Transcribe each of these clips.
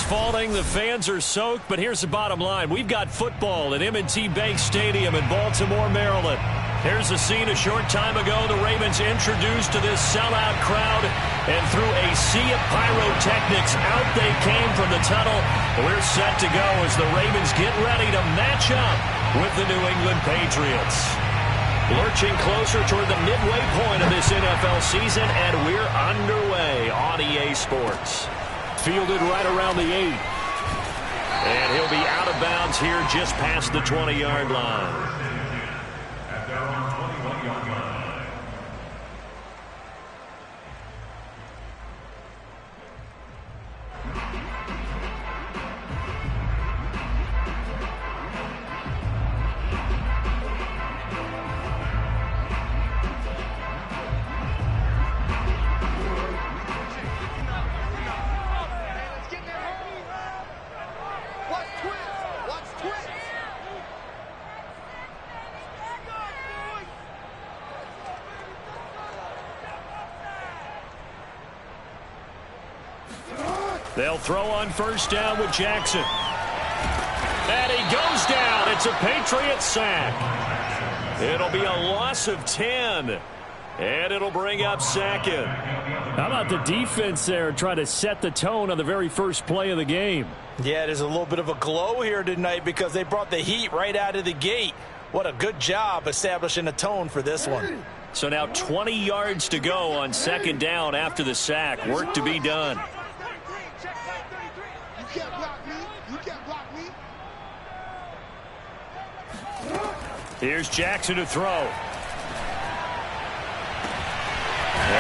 falling, the fans are soaked, but here's the bottom line. We've got football at M&T Bank Stadium in Baltimore, Maryland. Here's the scene a short time ago. The Ravens introduced to this sellout crowd, and through a sea of pyrotechnics, out they came from the tunnel. We're set to go as the Ravens get ready to match up with the New England Patriots. Lurching closer toward the midway point of this NFL season, and we're underway on EA Sports. Fielded right around the 8. And he'll be out of bounds here just past the 20-yard line. They'll throw on first down with Jackson. And he goes down. It's a Patriots sack. It'll be a loss of 10. And it'll bring up second. How about the defense there trying to set the tone on the very first play of the game? Yeah, there's a little bit of a glow here tonight because they brought the heat right out of the gate. What a good job establishing a tone for this one. So now 20 yards to go on second down after the sack. Work to be done. Here's Jackson to throw. And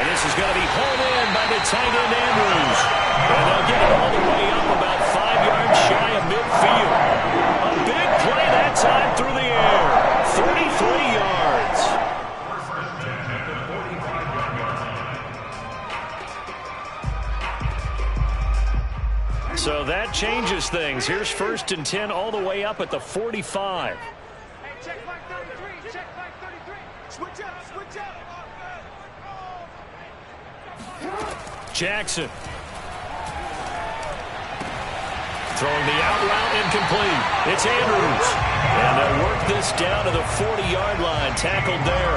this is going to be hauled in by the tight end Andrews. And they'll get it all the way up about 5 yards shy of midfield. A big play that time through the air. 33 yards. So that changes things. Here's 1st and 10 all the way up at the 45. Jackson. Throwing the out route incomplete. It's Andrews. And they'll work this down to the 40-yard line. Tackled there.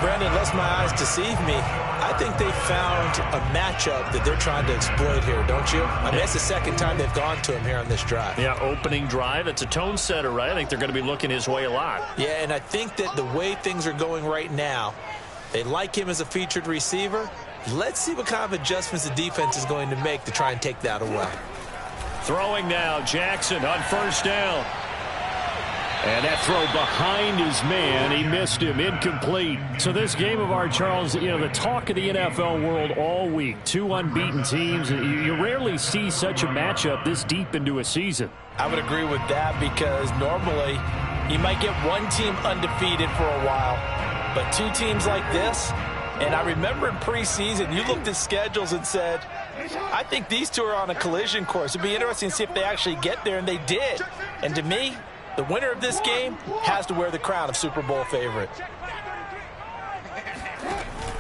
Brandon, lest my eyes deceive me, I think they found a matchup that they're trying to exploit here, don't you? I mean, that's the second time they've gone to him here on this drive. Yeah, opening drive. It's a tone setter, right? I think they're going to be looking his way a lot. Yeah, and I think that the way things are going right now, they like him as a featured receiver. Let's see what kind of adjustments the defense is going to make to try and take that away. Throwing now, Jackson on first down. And that throw behind his man, he missed him, incomplete. So this game of ours, Charles, you know, the talk of the NFL world all week. 2 unbeaten teams. You rarely see such a matchup this deep into a season. I would agree with that because normally you might get one team undefeated for a while, but 2 teams like this. And I remember in preseason, you looked at schedules and said, I think these 2 are on a collision course. It'd be interesting to see if they actually get there, and they did. And to me, the winner of this game has to wear the crown of Super Bowl favorite.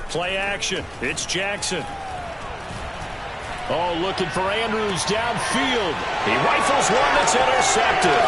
Play action. It's Jackson. Oh, looking for Andrews downfield. He rifles one that's intercepted.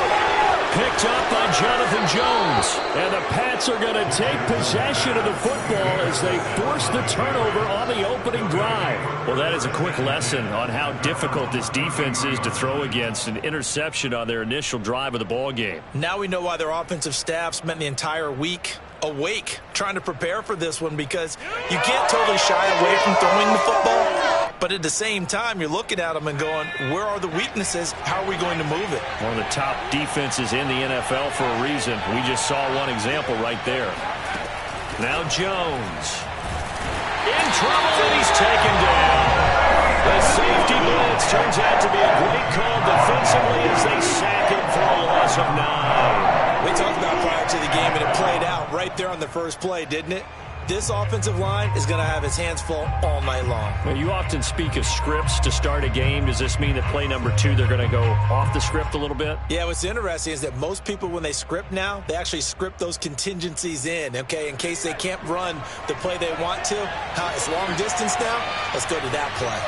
Picked up by Jonathan Jones. And the Pats are going to take possession of the football as they force the turnover on the opening drive. Well, that is a quick lesson on how difficult this defense is to throw against. An interception on their initial drive of the ball game. Now we know why their offensive staff spent the entire week awake trying to prepare for this one, because you can't totally shy away from throwing the football, but at the same time you're looking at them and going, where are the weaknesses? How are we going to move it? One of the top defenses in the NFL for a reason. We just saw one example right there. Now Jones in trouble, and he's taken down. The safety blitz turns out to be a great call defensively as they sack him for a loss of 9. We talked about prior to the game, and it played out right there on the first play, didn't it? This offensive line is going to have its hands full all night long. Well, you often speak of scripts to start a game. Does this mean that play number 2, they're going to go off the script a little bit? Yeah, what's interesting is that most people, when they script now, they actually script those contingencies in, okay, in case they can't run the play they want to. It's long distance now. Let's go to that play.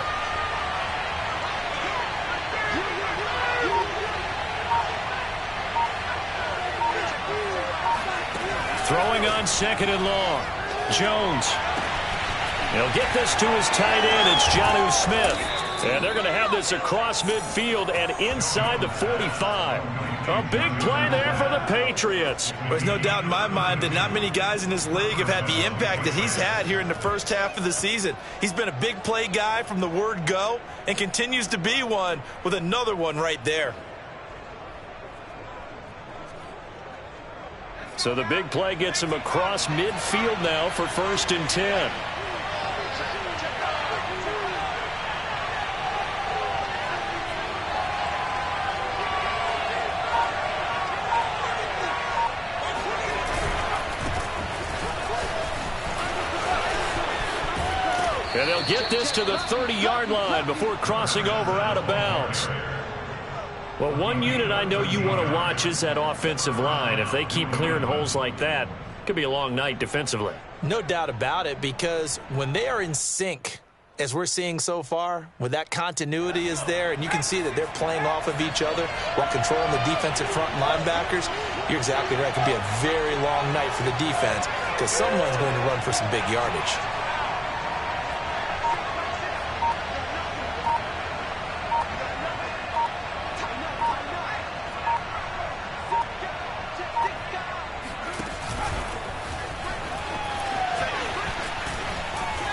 Throwing on 2nd and long. Jones. He'll get this to his tight end. It's Jonnu Smith. And they're going to have this across midfield and inside the 45. A big play there for the Patriots. There's no doubt in my mind that not many guys in this league have had the impact that he's had here in the first half of the season. He's been a big play guy from the word go and continues to be one with another one right there. So the big play gets him across midfield now for 1st and 10. And they'll get this to the 30-yard line before crossing over out of bounds. Well, one unit I know you want to watch is that offensive line. If they keep clearing holes like that, it could be a long night defensively. No doubt about it, because when they are in sync, as we're seeing so far, when that continuity is there and you can see that they're playing off of each other while controlling the defensive front linebackers, you're exactly right. It could be a very long night for the defense because someone's going to run for some big yardage.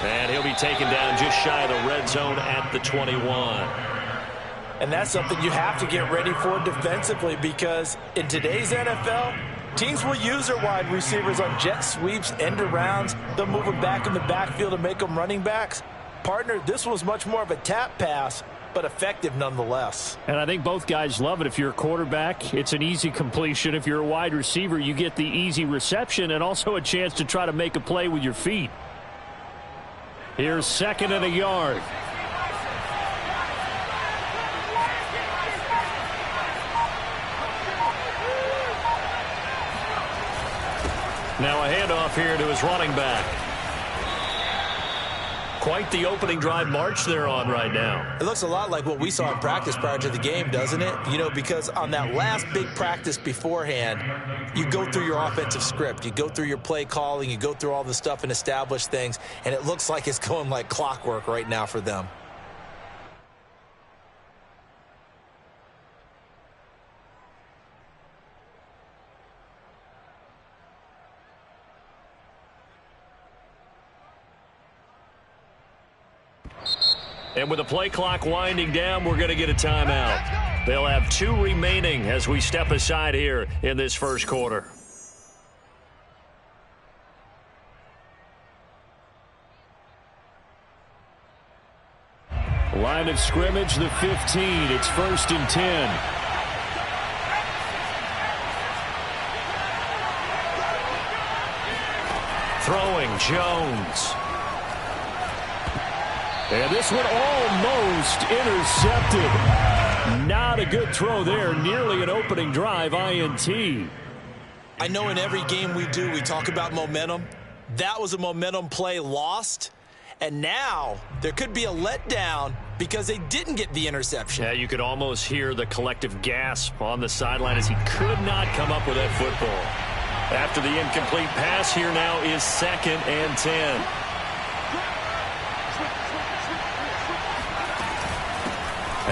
And he'll be taken down just shy of the red zone at the 21. And that's something you have to get ready for defensively, because in today's NFL, teams will use their wide receivers on jet sweeps, end arounds. They'll move them back in the backfield and make them running backs. Partner, this was much more of a tap pass, but effective nonetheless. And I think both guys love it. If you're a quarterback, it's an easy completion. If you're a wide receiver, you get the easy reception and also a chance to try to make a play with your feet. Here's 2nd and a yard. Now a handoff here to his running back. Quite the opening drive march they're on right now. It looks a lot like what we saw in practice prior to the game, doesn't it? You know, because on that last big practice beforehand, you go through your offensive script. You go through your play calling. You go through all the stuff and establish things. And it looks like it's going like clockwork right now for them. And with the play clock winding down, we're going to get a timeout. They'll have 2 remaining as we step aside here in this first quarter. Line of scrimmage, the 15. It's 1st and 10. Throwing, Jones. And this one almost intercepted. Not a good throw there. Nearly an opening drive, INT. I know in every game we do, we talk about momentum. That was a momentum play lost. And now there could be a letdown because they didn't get the interception. Yeah, you could almost hear the collective gasp on the sideline as he could not come up with that football. After the incomplete pass, here now is 2nd and 10.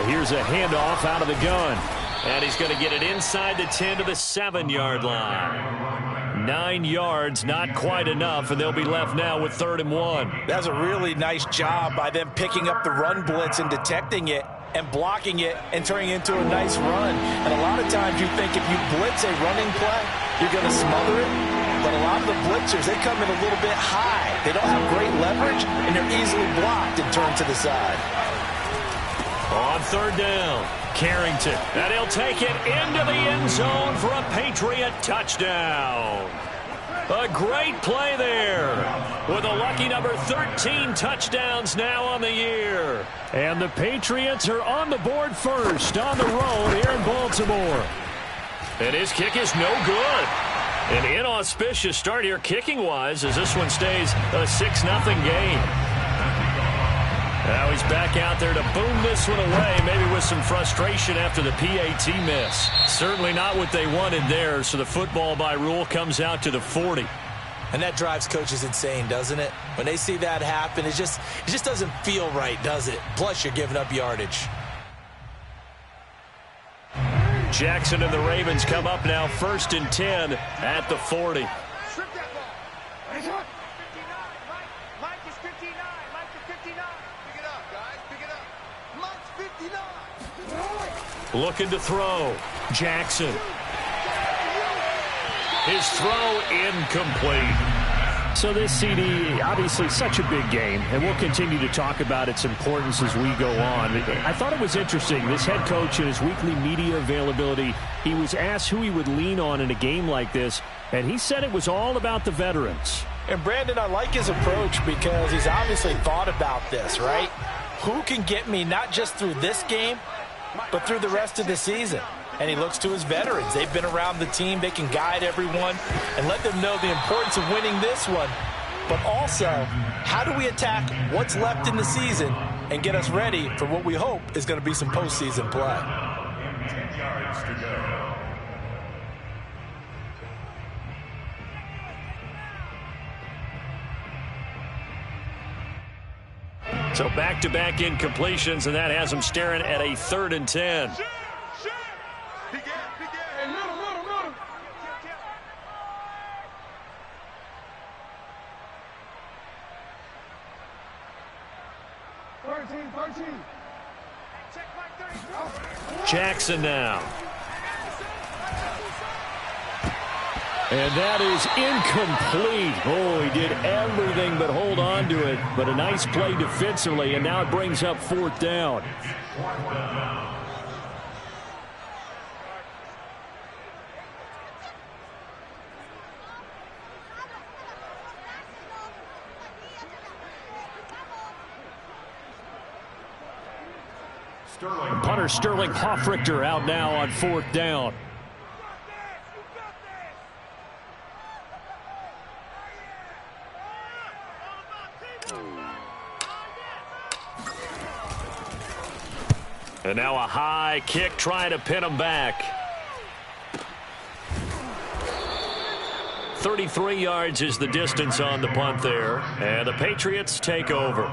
Here's a handoff out of the gun. And he's going to get it inside the 10 to the 7-yard line. 9 yards, not quite enough, and they'll be left now with 3rd and 1. That's a really nice job by them picking up the run blitz and detecting it and blocking it and turning it into a nice run. And a lot of times you think if you blitz a running play, you're going to smother it. But a lot of the blitzers, they come in a little bit high. They don't have great leverage, and they're easily blocked and turned to the side. On 3rd down, Carrington. And he'll take it into the end zone for a Patriot touchdown. A great play there with a lucky number 13 touchdowns now on the year. And the Patriots are on the board first on the road here in Baltimore. And his kick is no good. An inauspicious start here kicking-wise as this one stays a 6-0 game. Now he's back out there to boom this one away, maybe with some frustration after the PAT miss. Certainly not what they wanted there, so the football by rule comes out to the 40. And that drives coaches insane, doesn't it? When they see that happen, it just doesn't feel right, does it? Plus, you're giving up yardage. Jackson and the Ravens come up now 1st and 10 at the 40. Looking to throw. Jackson. His throw incomplete. So this CD, obviously such a big game, and we'll continue to talk about its importance as we go on. I thought it was interesting. This head coach in his weekly media availability, he was asked who he would lean on in a game like this, and he said it was all about the veterans. And Brandon, I like his approach because he's obviously thought about this, right? Who can get me not just through this game, but through the rest of the season? And he looks to his veterans. They've been around the team. They can guide everyone and let them know the importance of winning this one. But also, how do we attack what's left in the season and get us ready for what we hope is going to be some postseason play? 10 yards to go. So back-to-back incompletions, and that has him staring at a 3rd and 10. Jackson now. And that is incomplete. Oh, he did everything but hold on to it. But a nice play defensively, and now it brings up 4th down. Punter Sterling Hoffrichter out now on 4th down. And now a high kick trying to pin him back. 33 yards is the distance on the punt there. And the Patriots take over.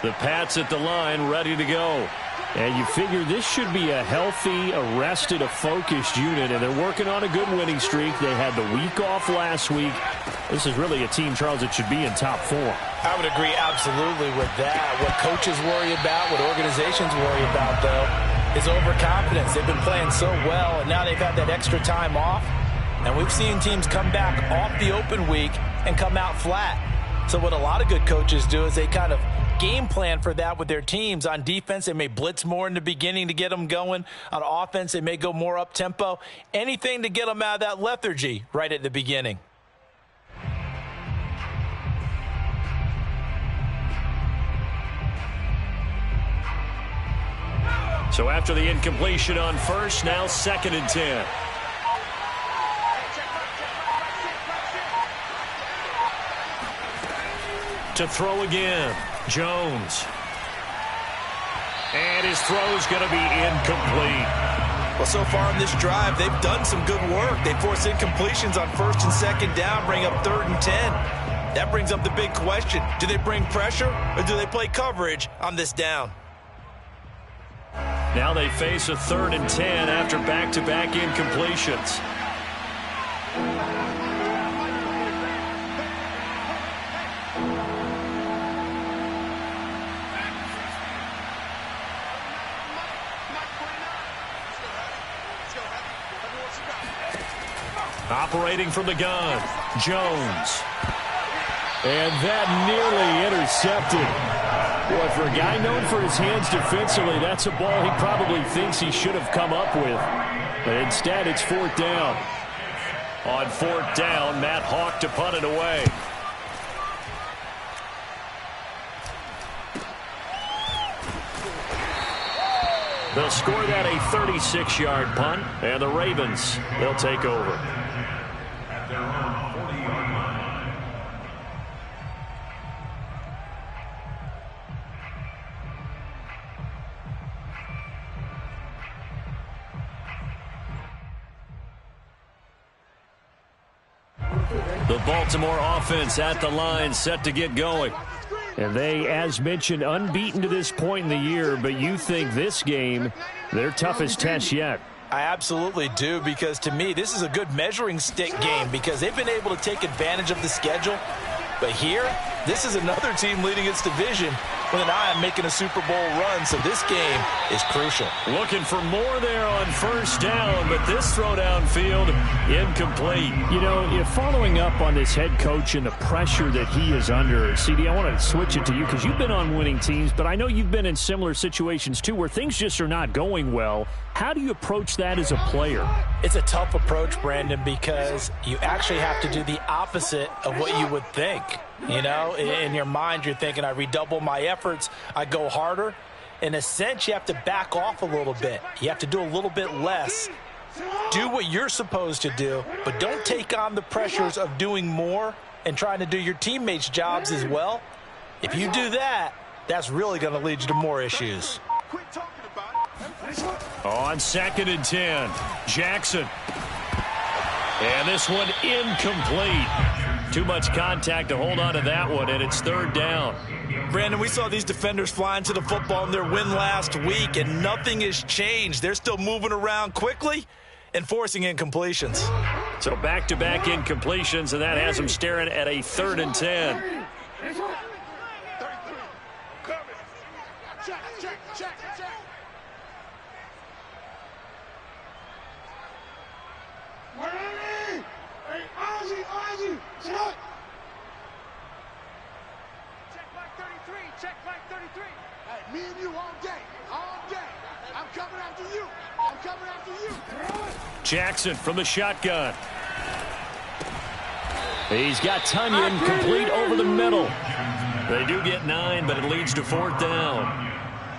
The Pats at the line, ready to go. And you figure this should be a healthy, arrested, a focused unit, and they're working on a good winning streak. They had the week off last week. This is really a team, Charles, that should be in top 4. I would agree absolutely with that. What coaches worry about, what organizations worry about, though, is overconfidence. They've been playing so well, and now they've had that extra time off. And we've seen teams come back off the open week and come out flat. So what a lot of good coaches do is they kind of game plan for that with their teams. On defense, they may blitz more in the beginning to get them going. On offense, they may go more up-tempo. Anything to get them out of that lethargy right at the beginning. So after the incompletion on 1st, now 2nd and 10. To throw again. Jones. And his throw's going to be incomplete. Well, so far in this drive, they've done some good work. They force incompletions on 1st and 2nd down, bring up 3rd and 10. That brings up the big question. Do they bring pressure or do they play coverage on this down? Now they face a 3rd and 10 after back-to-back incompletions. Operating from the gun, Jones. And that nearly intercepted. Boy, for a guy known for his hands defensively, that's a ball he probably thinks he should have come up with. But instead, it's 4th down. On 4th down, Matt Hawk to punt it away. They'll score that a 36-yard punt, and the Ravens, they'll take over. At their own 40-yard line. The Baltimore offense at the line, set to get going. And they, as mentioned, unbeaten to this point in the year, but you think this game, their toughest test yet. I absolutely do, because to me, this is a good measuring stick game because they've been able to take advantage of the schedule. But here, this is another team leading its division with an eye on making a Super Bowl run, so this game is crucial. Looking for more there on first down, but this throw downfield incomplete. You know, if following up on this head coach and the pressure that he is under, CD, I want to switch it to you because you've been on winning teams, but I know you've been in similar situations too where things just are not going well. How do you approach that as a player? It's a tough approach, Brandon, because you actually have to do the opposite of what you would think. You know, in your mind, you're thinking, I redouble my efforts, I go harder. In a sense, you have to back off a little bit. You have to do a little bit less. Do what you're supposed to do, but don't take on the pressures of doing more and trying to do your teammates' jobs as well. If you do that, that's really going to lead you to more issues. On 2nd and 10, Jackson. And this one incomplete. Too much contact to hold on to that one, and it's 3rd down. Brandon, we saw these defenders flying to the football in their win last week, and nothing has changed. They're still moving around quickly and forcing incompletions. So back-to-back incompletions, and that has them staring at a 3rd and 10. Me and you all day, all day. I'm coming after you. I'm coming after you. Jackson from the shotgun. He's got Tunyon complete over the middle. They do get 9, but it leads to 4th down.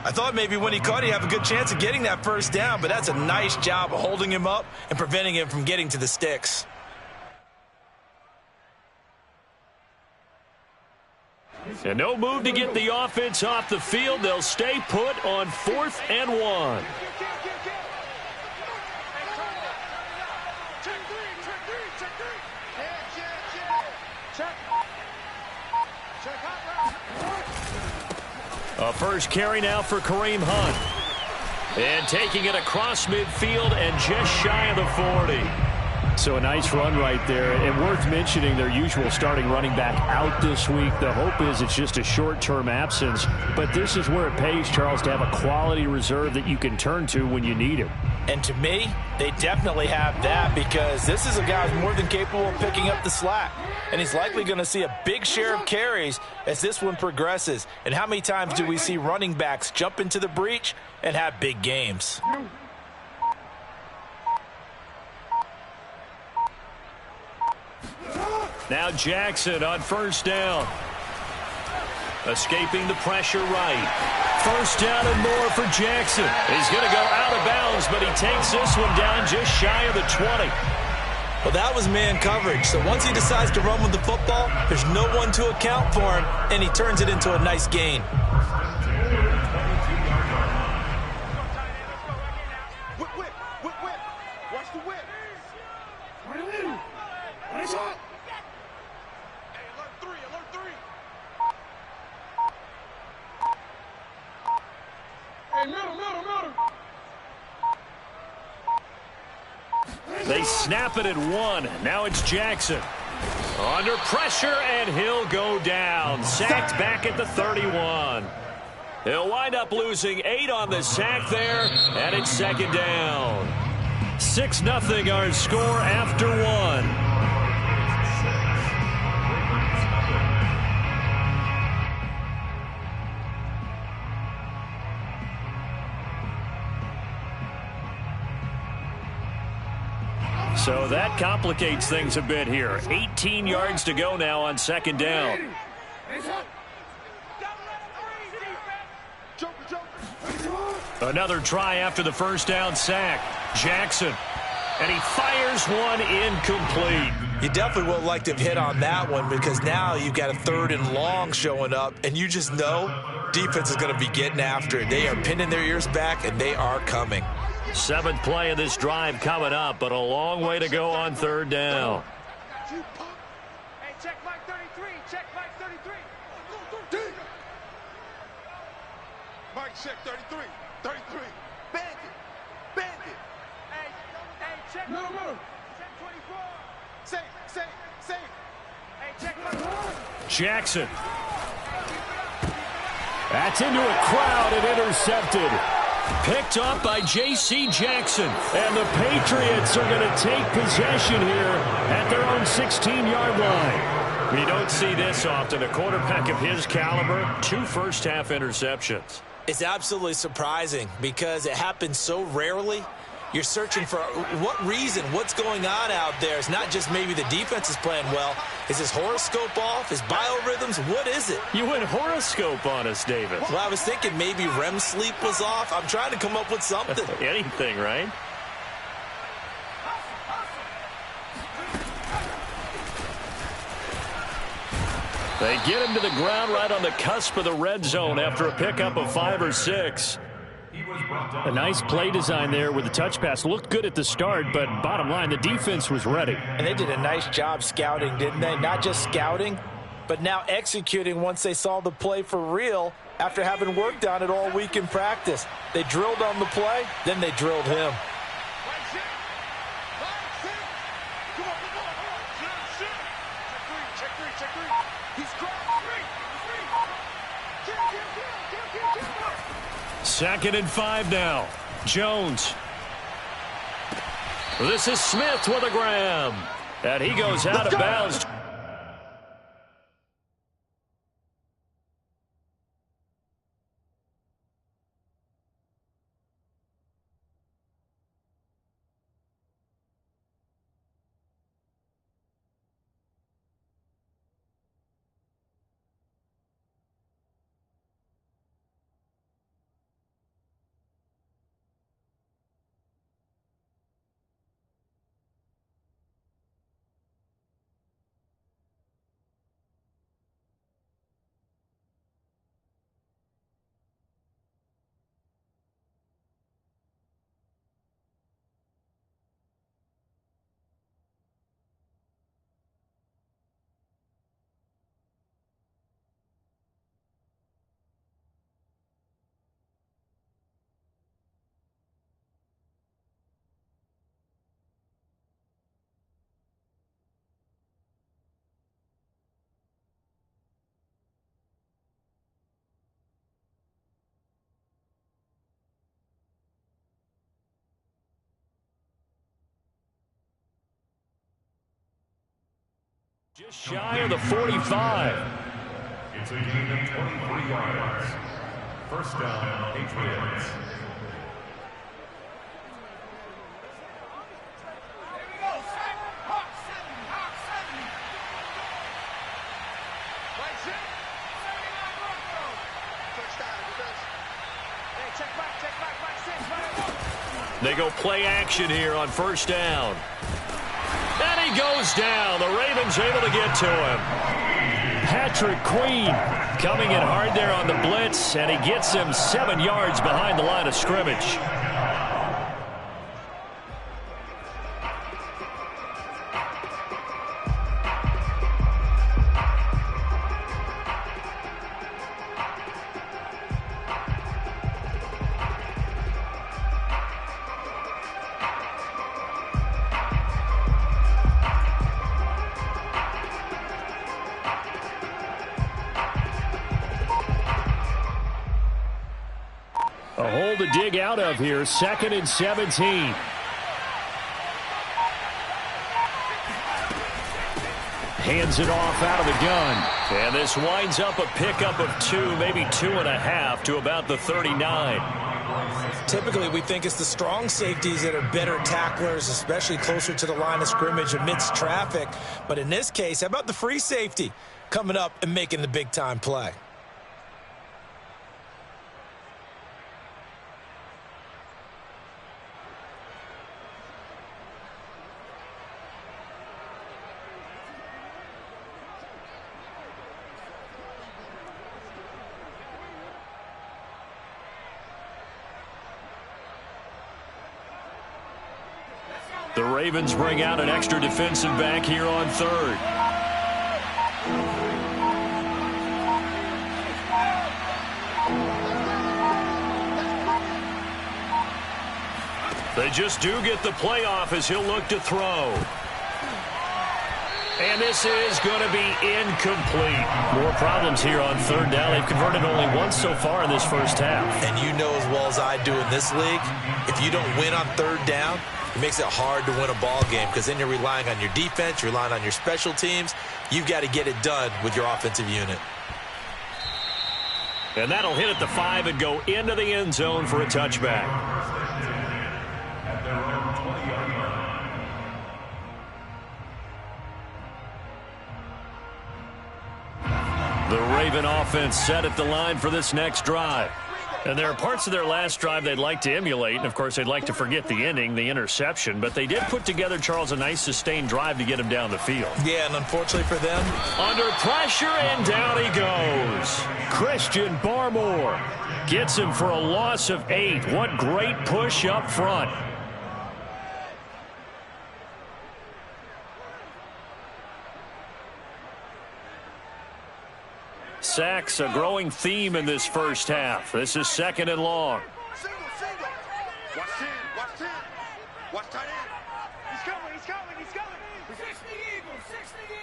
I thought maybe when he caught, he'd have a good chance of getting that 1st down, but that's a nice job of holding him up and preventing him from getting to the sticks. And no move to get the offense off the field. They'll stay put on 4th and 1. A first carry now for Kareem Hunt. And taking it across midfield and just shy of the 40. So a nice run right there, and worth mentioning their usual starting running back out this week. The hope is it's just a short-term absence, but this is where it pays, Charles, to have a quality reserve that you can turn to when you need it. And to me, they definitely have that because this is a guy who's more than capable of picking up the slack. And he's likely going to see a big share of carries as this one progresses. And how many times do we see running backs jump into the breach and have big games? Now Jackson on 1st down. Escaping the pressure right. 1st down and more for Jackson. He's going to go out of bounds, but he takes this one down just shy of the 20. Well, that was man coverage. So once he decides to run with the football, there's no one to account for him, and he turns it into a nice gain. Watch the whip. They snap it at 1. Now it's Jackson. Under pressure, and he'll go down. Sacked back at the 31. He'll wind up losing 8 on the sack there, and it's 2nd down. 6-0 our score after 1. So that complicates things a bit here. 18 yards to go now on 2nd down. Another try after the first down sack. Jackson. And he fires one incomplete. You definitely would like to have hit on that one because now you've got a 3rd and long showing up, and you just know defense is going to be getting after it. They are pinning their ears back, and they are coming. 7th play of this drive coming up, but a long way to go on 3rd down. Hey, check Mike 33. Check Mike 33. Mike, check 33. 33. Bandit. Bandit. Hey, check. No. Check 24. Safe. Hey, check Mike. Jackson. That's into a crowd and intercepted. Picked up by J.C. Jackson. And the Patriots are going to take possession here at their own 16-yard line. You don't see this often. A quarterback of his caliber, 2 first-half interceptions. It's absolutely surprising because it happens so rarely. You're searching for what reason, what's going on out there. It's not just maybe the defense is playing well. Is his horoscope off? His biorhythms? What is it? You went horoscope on us, David. Well, I was thinking maybe REM sleep was off. I'm trying to come up with something. Anything, right? They get him to the ground right on the cusp of the red zone after a pickup of 5 or 6. A nice play design there with the touch pass. Looked good at the start, but bottom line, the defense was ready. And they did a nice job scouting, didn't they? Not just scouting, but now executing once they saw the play for real after having worked on it all week in practice. They drilled on the play, then they drilled him. Second and 5 now. Jones. This is Smith with a grab. And he goes out of bounds. Just shy of the 45. It's a gain of 23 yards. First down, Patriots. They go play action here on first down. And he goes down. The Ravens able to get to him. Patrick Queen coming in hard there on the blitz, and he gets him 7 yards behind the line of scrimmage. A hole to dig out of here, 2nd and 17. Hands it off out of the gun. And this winds up a pickup of 2, maybe 2.5 to about the 39. Typically, we think it's the strong safeties that are better tacklers, especially closer to the line of scrimmage amidst traffic. But in this case, how about the free safety coming up and making the big-time play? The Ravens bring out an extra defensive back here on third. They just do get the playoff as he'll look to throw. And this is going to be incomplete. More problems here on third down. They've converted only once so far in this first half. And you know as well as I do in this league, if you don't win on third down, it makes it hard to win a ball game because then you're relying on your defense, you're relying on your special teams. You've got to get it done with your offensive unit. And that'll hit at the 5 and go into the end zone for a touchback. The Raven offense set at the line for this next drive. And there are parts of their last drive they'd like to emulate. And, of course, they'd like to forget the ending, the interception. But they did put together, Charles, a nice sustained drive to get him down the field. Yeah, and unfortunately for them, under pressure, and down he goes. Christian Barmore gets him for a loss of 8. What great push up front. Sacks, a growing theme in this first half. This is 2nd and long. Single. Watch 10. Watch tight end. He's coming. 60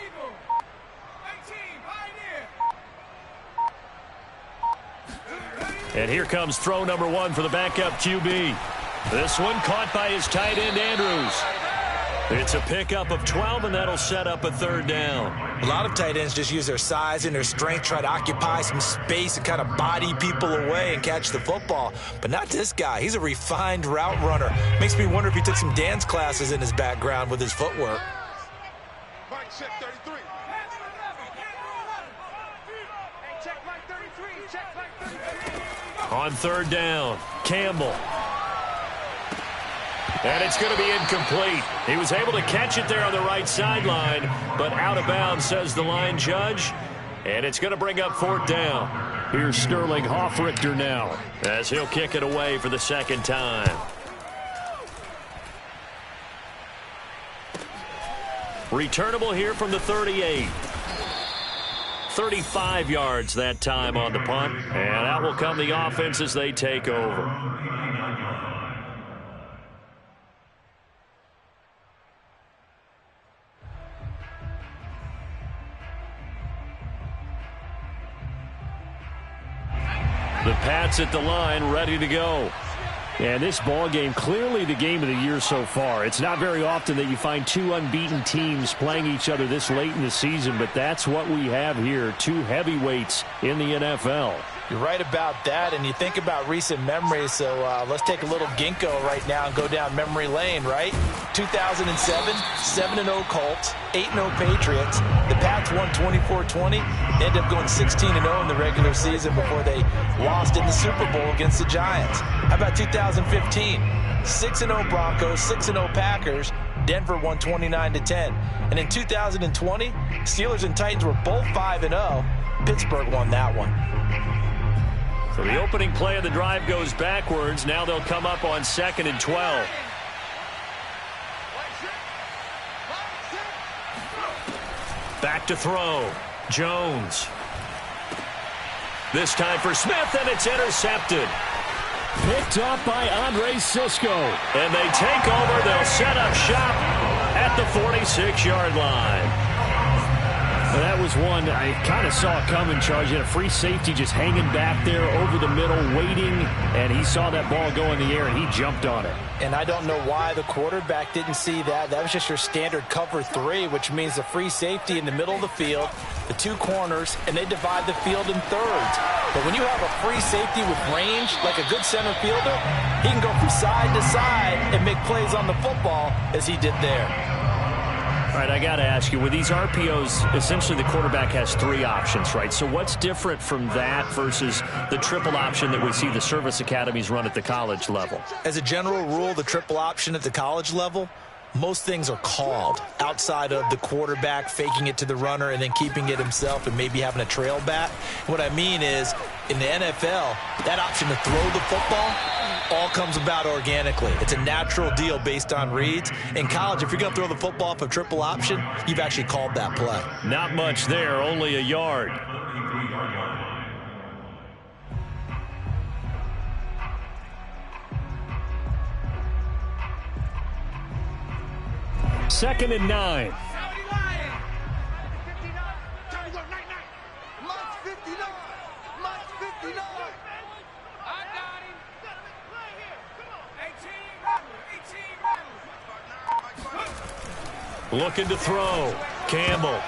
Eagle. 18, pioneer. And here comes throw number 1 for the backup QB. This one caught by his tight end, Andrews. It's a pickup of 12, and that'll set up a third down. a lot of tight ends just use their size and their strength, try to occupy some space and kind of body people away and catch the football. But not this guy. He's a refined route runner. Makes me wonder if he took some dance classes in his background with his footwork. Mike, check 33. Hey, check Mike 33. Check Mike 33. On third down, Campbell. And it's going to be incomplete. He was able to catch it there on the right sideline, but out of bounds, says the line judge. And it's going to bring up 4th down. Here's Sterling Hoffrichter now, as he'll kick it away for the second time. Returnable here from the 38. 35 yards that time on the punt. And out will come the offense as they take over. The Pats at the line, ready to go. And this ball game, clearly the game of the year so far. It's not very often that you find two unbeaten teams playing each other this late in the season, but that's what we have here, two heavyweights in the NFL. You're right about that, and you think about recent memories, so let's take a little ginkgo right now and go down memory lane, right? 2007, 7-0 Colts, 8-0 Patriots. The Pats won 24-20, ended up going 16-0 in the regular season before they lost in the Super Bowl against the Giants. How about 2015? 6-0 Broncos, 6-0 Packers. Denver won 29-10. And in 2020, Steelers and Titans were both 5-0. Pittsburgh won that one. So the opening play of the drive goes backwards. Now they'll come up on 2nd and 12. Back to throw. Jones. This time for Smith, and it's intercepted. Picked up by Andre Sisco. And they take over. They'll set up shop at the 46-yard line. Well, that was one I kind of saw coming, Charles. You had a free safety just hanging back there over the middle, waiting, and he saw that ball go in the air, and he jumped on it. And I don't know why the quarterback didn't see that. That was just your standard cover 3, which means the free safety in the middle of the field, the two corners, and they divide the field in thirds. But when you have a free safety with range, like a good center fielder, he can go from side to side and make plays on the football as he did there. All right, I got to ask you, with these RPOs, essentially the quarterback has 3 options, right? So what's different from that versus the triple option that we see the service academies run at the college level? As a general rule, the triple option at the college level, most things are called outside of the quarterback faking it to the runner and then keeping it himself and maybe having a trail back. What I mean is, in the NFL, that option to throw the football all comes about organically. It's a natural deal based on reads. In college, if you're going to throw the football off a triple option, you've actually called that play. Not much there, only a yard. Second and 9. Looking to throw. Campbell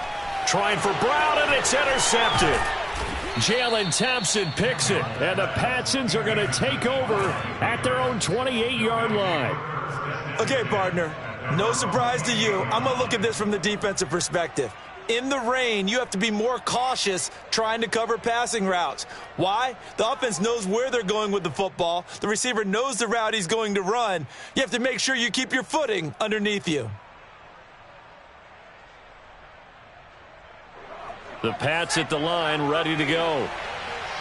trying for Brown, and it's intercepted. Jalen Thompson picks it, and the Patsons are going to take over at their own 28-yard line. Okay, partner, no surprise to you. I'm going to look at this from the defensive perspective. In the rain, you have to be more cautious trying to cover passing routes. Why? The offense knows where they're going with the football. The receiver knows the route he's going to run. You have to make sure you keep your footing underneath you. The Pats at the line, ready to go.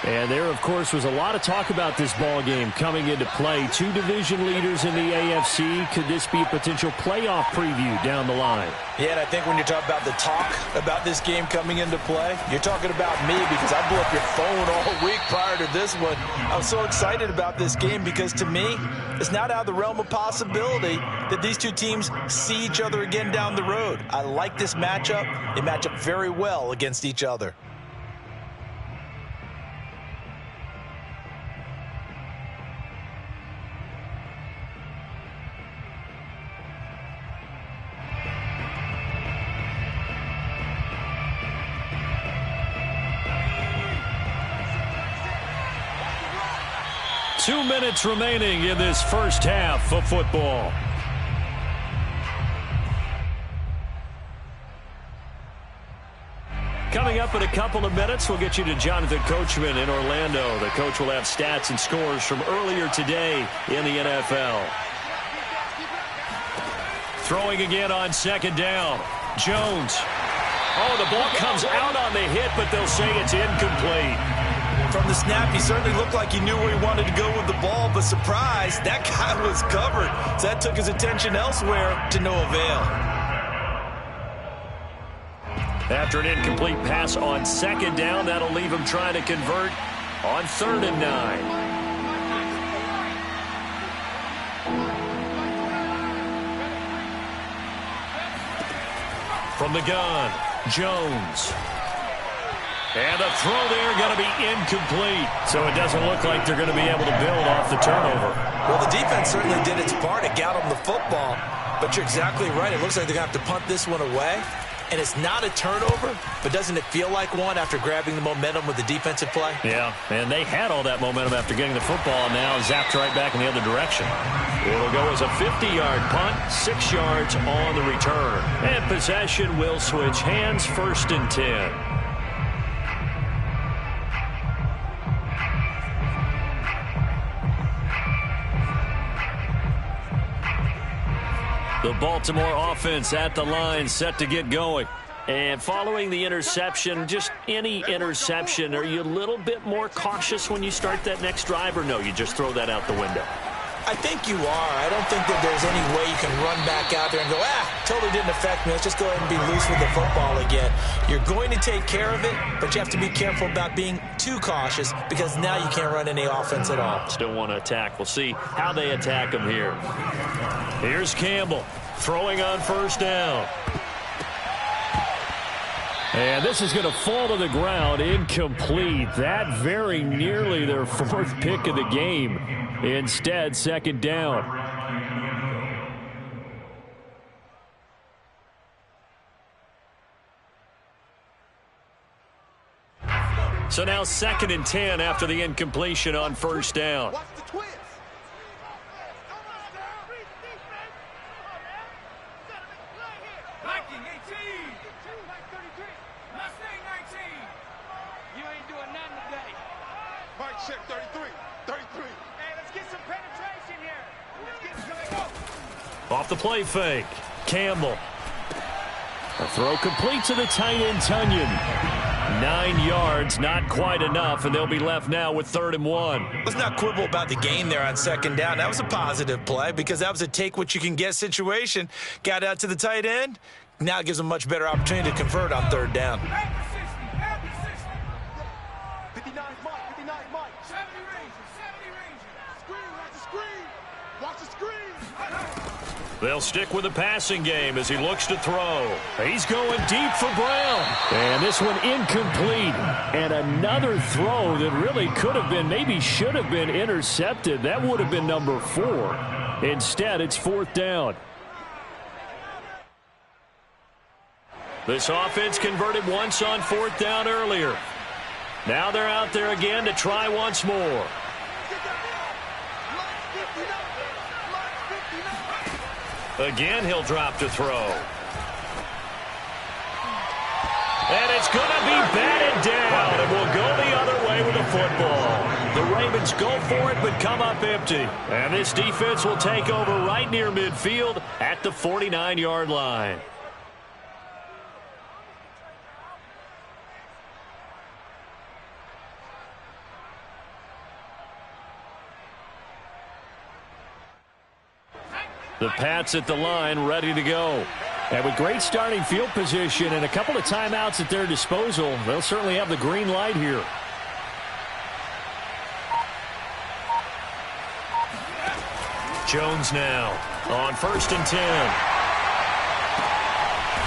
And there, of course, was a lot of talk about this ball game coming into play. Two division leaders in the AFC. Could this be a potential playoff preview down the line? Yeah, and I think when you talk about the talk about this game coming into play, you're talking about me because I blew up your phone all week prior to this one. I was so excited about this game because, to me, it's not out of the realm of possibility that these two teams see each other again down the road. I like this matchup. They match up very well against each other. Two minutes remaining in this first half of football. Coming up in a couple of minutes, we'll get you to Jonathan Coachman in Orlando. The coach will have stats and scores from earlier today in the NFL. Throwing again on second down. Jones. Oh, the ball comes out on the hit, but they'll say it's incomplete. From the snap, he certainly looked like he knew where he wanted to go with the ball, but surprise, that guy was covered. So that took his attention elsewhere to no avail. After an incomplete pass on second down, that'll leave him trying to convert on 3rd and 9. From the gun, Jones. And a throw there going to be incomplete. So it doesn't look like they're going to be able to build off the turnover. Well, the defense certainly did its part. It got them the football. But you're exactly right. It looks like they're going to have to punt this one away. And it's not a turnover, but doesn't it feel like one after grabbing the momentum with the defensive play? Yeah, and they had all that momentum after getting the football, and now zapped right back in the other direction. It'll go as a 50-yard punt, 6 yards on the return. And possession will switch hands, 1st and 10. The Baltimore offense at the line, set to get going. And following the interception, just any interception, are you a little bit more cautious when you start that next drive, or no, you just throw that out the window? I think you are. I don't think that there's any way you can run back out there and go, totally didn't affect me. Let's just go ahead and be loose with the football again. You're going to take care of it, but you have to be careful about being too cautious because now you can't run any offense at all. Still want to attack. We'll see how they attack him here. Here's Campbell throwing on 1st down. And this is going to fall to the ground, incomplete. That very nearly their 4th pick of the game. Instead, 2nd down. So now 2nd and 10 after the incompletion on 1st down. Watch the twist. Viking 18. Mustang 19. You ain't doing nothing today. Mike, check 33. 33. Hey, let's get some penetration here. Let's get some. Off the play fake. Campbell. A throw complete to the tight end, Tunyon. 9 yards, not quite enough, and they'll be left now with 3rd and 1. Let's not quibble about the gain there on 2nd down. That was a positive play because that was a take-what-you-can-get situation. Got out to the tight end. Now it gives them a much better opportunity to convert on 3rd down. 59 Mike, 59 Mike. 70 Rangers, 70 Rangers. Screen, watch the screen. Watch the screen. They'll stick with the passing game as he looks to throw. He's going deep for Brown. And this one incomplete. And another throw that really could have been, maybe should have been intercepted. That would have been number 4. Instead, it's 4th down. This offense converted once on 4th down earlier. Now they're out there again to try once more. Again, he'll drop to throw. And it's going to be batted down, and we'll go the other way with the football. The Ravens go for it, but come up empty. And this defense will take over right near midfield at the 49-yard line. The Pats at the line, ready to go. And with great starting field position and a couple of timeouts at their disposal, they'll certainly have the green light here. Jones now on 1st and 10.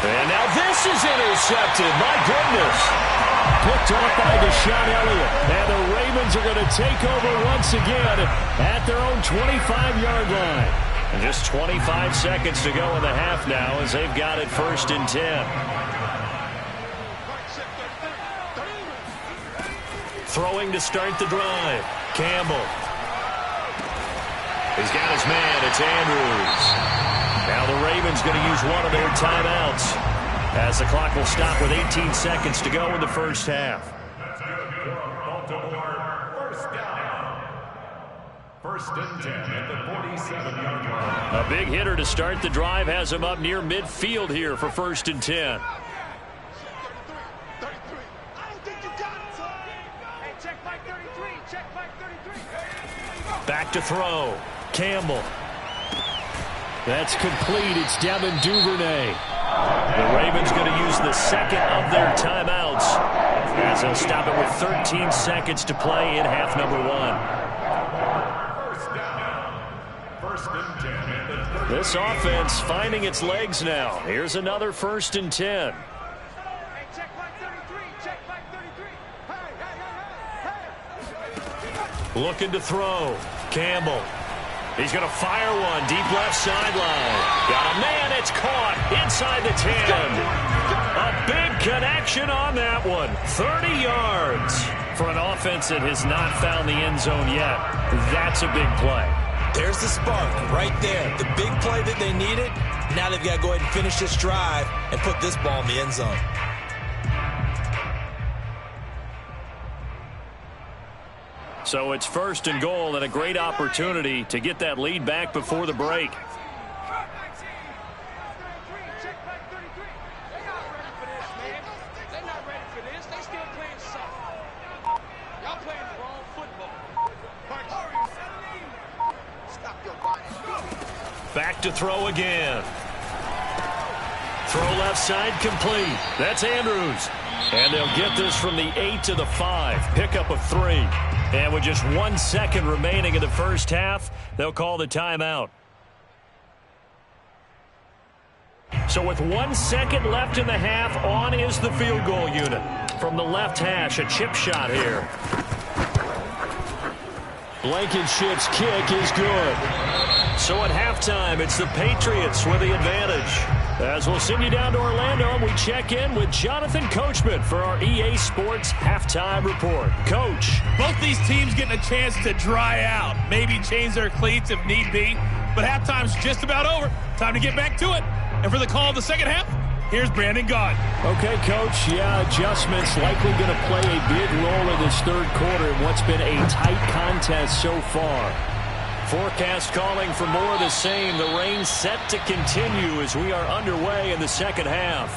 And now this is intercepted. My goodness. Picked off by Deshaun Elliott. And the Ravens are going to take over once again at their own 25-yard line. And just 25 seconds to go in the half now as they've got it 1st and 10. Throwing to start the drive. Campbell. He's got his man. It's Andrews. Now the Ravens going to use one of their timeouts as the clock will stop with 18 seconds to go in the first half. That's good for Baltimore. 1st down. 1st and 10 at the 47-yard line. A big hitter to start the drive has him up near midfield here for 1st and 10. 33. I don't think you got it, son. Hey, check Mike 33. Check Mike 33. Back to throw. Campbell. That's complete. It's Devin Duvernay. The Ravens going to use the 2nd of their timeouts as they'll stop it with 13 seconds to play in half number 1. This offense finding its legs now. Here's another 1st and 10. Hey, check Mike 33. Check Mike 33. Hey. Looking to throw. Campbell. He's going to fire one deep left sideline. Got a man. It's caught inside the 10. A big connection on that one. 30 yards for an offense that has not found the end zone yet. That's a big play. There's the spark right there. The big play that they needed. Now they've got to go ahead and finish this drive and put this ball in the end zone. So it's 1st and goal and a great opportunity to get that lead back before the break. Check Mike 33. They're not ready for this, man. They're not ready for this. They still playing soft. Y'all playing the wrong football. Stop your body. Back to throw again. Throw left side complete. That's Andrews. And they'll get this from the 8 to the 5. Pickup of 3. And with just 1 second remaining in the first half, they'll call the timeout. So with 1 second left in the half, on is the field goal unit. From the left hash, a chip shot here. Blankenship's kick is good. So at halftime, it's the Patriots with the advantage. As we'll send you down to Orlando, and we check in with Jonathan Coachman for our EA Sports Halftime Report. Coach. Both these teams getting a chance to dry out, maybe change their cleats if need be, but halftime's just about over. Time to get back to it. And for the call of the second half, here's Brandon Gaudin. Okay, Coach, adjustments likely going to play a big role in this third quarter in what's been a tight contest so far. Forecast calling for more of the same. The rain set to continue as we are underway in the second half.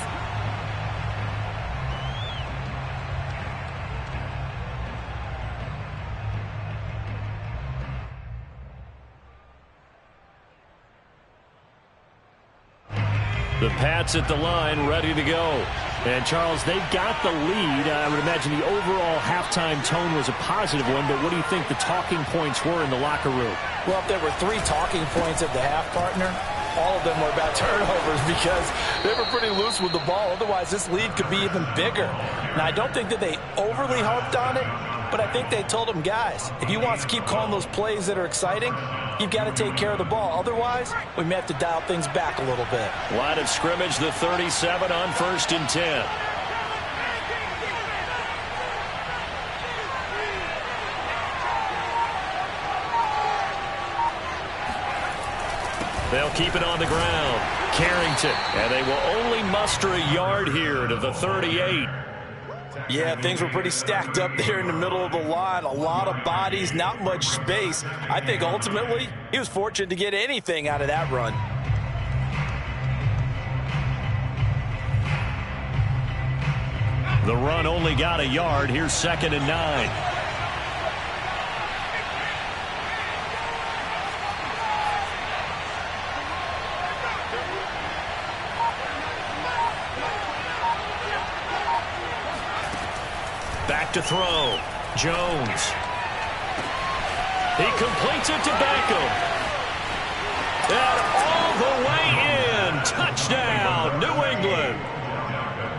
The Pats at the line, ready to go. And, Charles, they've got the lead. I would imagine the overall halftime tone was a positive one, but what do you think the talking points were in the locker room? Well, if there were 3 talking points at the half, partner, all of them were about turnovers because they were pretty loose with the ball. Otherwise, this lead could be even bigger. Now, I don't think that they overly harped on it, but I think they told them, guys, if you want to keep calling those plays that are exciting, you've got to take care of the ball. Otherwise, we may have to dial things back a little bit. Line of scrimmage, the 37 on 1st and 10. They'll keep it on the ground. Carrington, and they will only muster a yard here to the 38. Yeah, things were pretty stacked up there in the middle of the line. A lot of bodies, not much space. I think ultimately he was fortunate to get anything out of that run. The run only got a yard. Here's 2nd and 9. Back to throw. Jones. He completes it to Beckham. And all the way in. Touchdown, New England.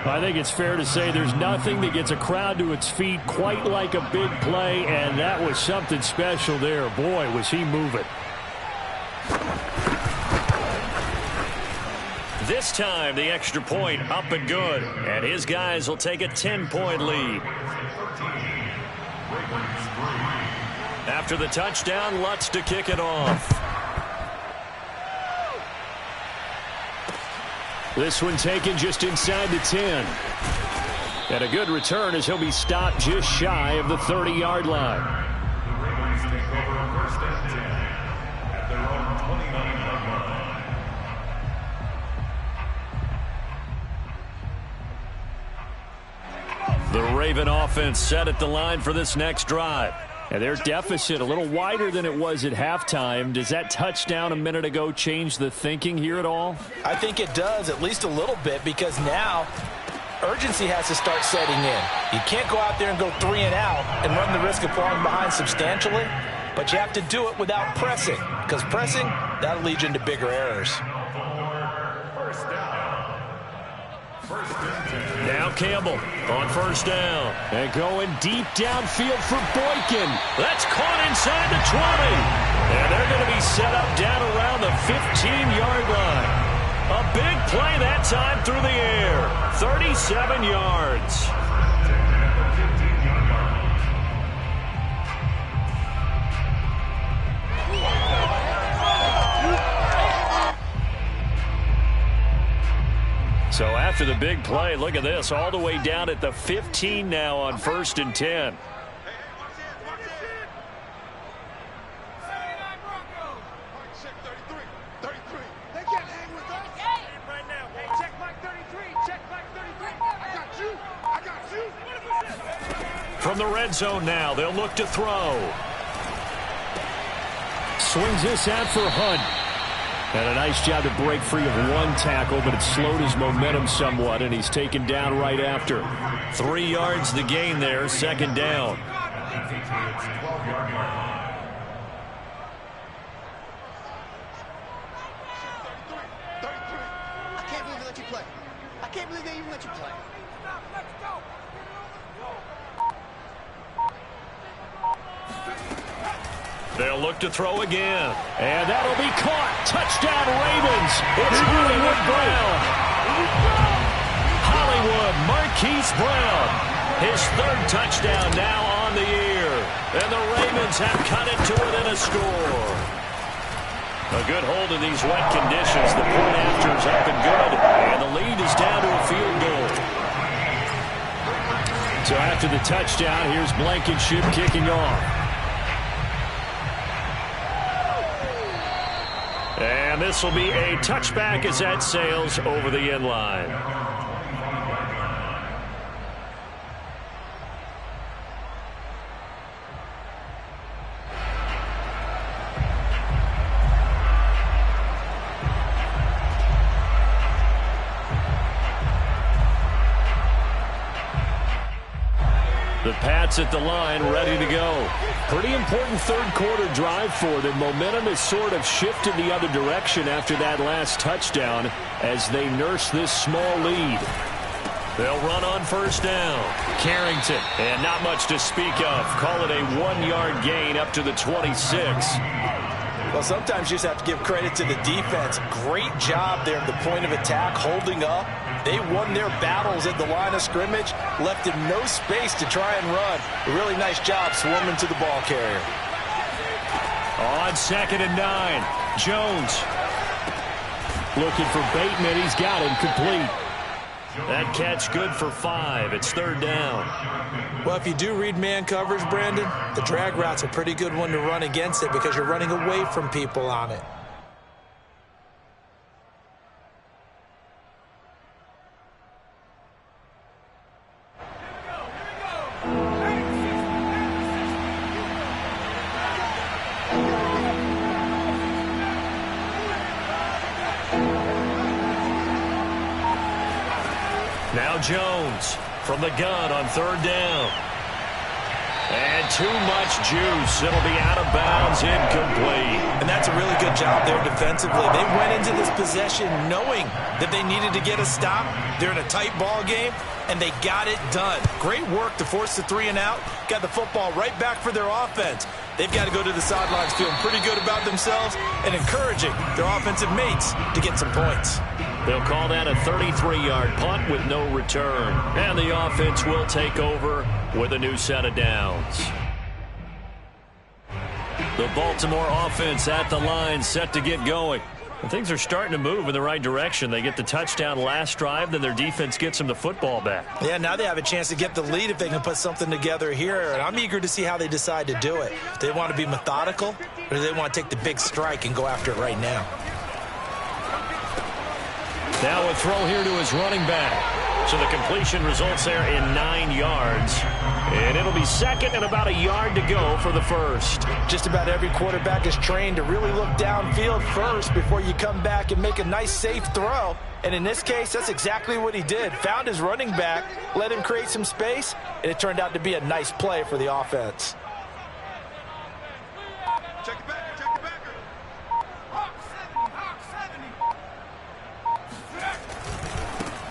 I think it's fair to say there's nothing that gets a crowd to its feet quite like a big play, and that was something special there. Boy, was he moving. This time, the extra point up and good, and his guys will take a 10-point lead. After the touchdown, Lutz to kick it off. This one taken just inside the 10. And a good return as he'll be stopped just shy of the 30-yard line. The Ravens take over 1st and 10 at their own 29-yard line. The Raven offense set at the line for this next drive. And their deficit a little wider than it was at halftime. Does that touchdown a minute ago change the thinking here at all? I think it does, at least a little bit, because now urgency has to start setting in. You can't go out there and go 3 and out and run the risk of falling behind substantially, but you have to do it without pressing, because pressing, that'll lead you into bigger errors. Now Campbell on 1st down. And going deep downfield for Boykin. That's caught inside the 20. And they're going to be set up down around the 15-yard line. A big play that time through the air. 37 yards. So after the big play, look at this, all the way down at the 15 now on 1st and 10. From the red zone now, they'll look to throw. Swings this out for Hunt. And a nice job to break free of one tackle, but it slowed his momentum somewhat, and he's taken down right after. 3 yards the gain there, 2nd down. I can't believe they let you play. I can't believe they even let you play. They'll look to throw again. And that'll be caught. Touchdown, Ravens. It's Hollywood Brown. Hollywood Marquise Brown. His 3rd touchdown now on the year. And the Ravens have cut it to within a score. A good hold in these wet conditions. The point after is up and good. And the lead is down to a field goal. So after the touchdown, here's Blankenship kicking off. And this will be a touchback as that sails over the end line. The Pats at the line, ready to go. Pretty important third-quarter drive for them. Momentum has sort of shifted the other direction after that last touchdown as they nurse this small lead. They'll run on first down. Carrington, and not much to speak of. Call it a 1-yard gain up to the 26. Well, sometimes you just have to give credit to the defense. Great job there at the point of attack, holding up. They won their battles at the line of scrimmage, left him no space to try and run. A really nice job swarming to the ball carrier. On 2nd and 9, Jones looking for Bateman. He's got him complete. That catch good for 5. It's 3rd down. Well, if you do read man coverage, Brandon, the drag route's a pretty good one to run against it because you're running away from people on it. Now Jones from the gun on 3rd down. And too much juice. It'll be out of bounds, incomplete. And that's a really good job there defensively. They went into this possession knowing that they needed to get a stop. They're in a tight ball game, and they got it done. Great work to force the 3 and out. Got the football right back for their offense. They've got to go to the sidelines feeling pretty good about themselves and encouraging their offensive mates to get some points. They'll call that a 33-yard punt with no return. And the offense will take over with a new set of downs. The Baltimore offense at the line, set to get going. And things are starting to move in the right direction. They get the touchdown last drive, then their defense gets them the football back. Yeah, now they have a chance to get the lead if they can put something together here. And I'm eager to see how they decide to do it. Do they want to be methodical, or do they want to take the big strike and go after it right now? Now a throw here to his running back. So the completion results there in 9 yards. And it'll be 2nd and about a yard to go for the first. Just about every quarterback is trained to really look downfield first before you come back and make a nice, safe throw. And in this case, that's exactly what he did. Found his running back, let him create some space, and it turned out to be a nice play for the offense. Check it back. Check it back. Hawk 70.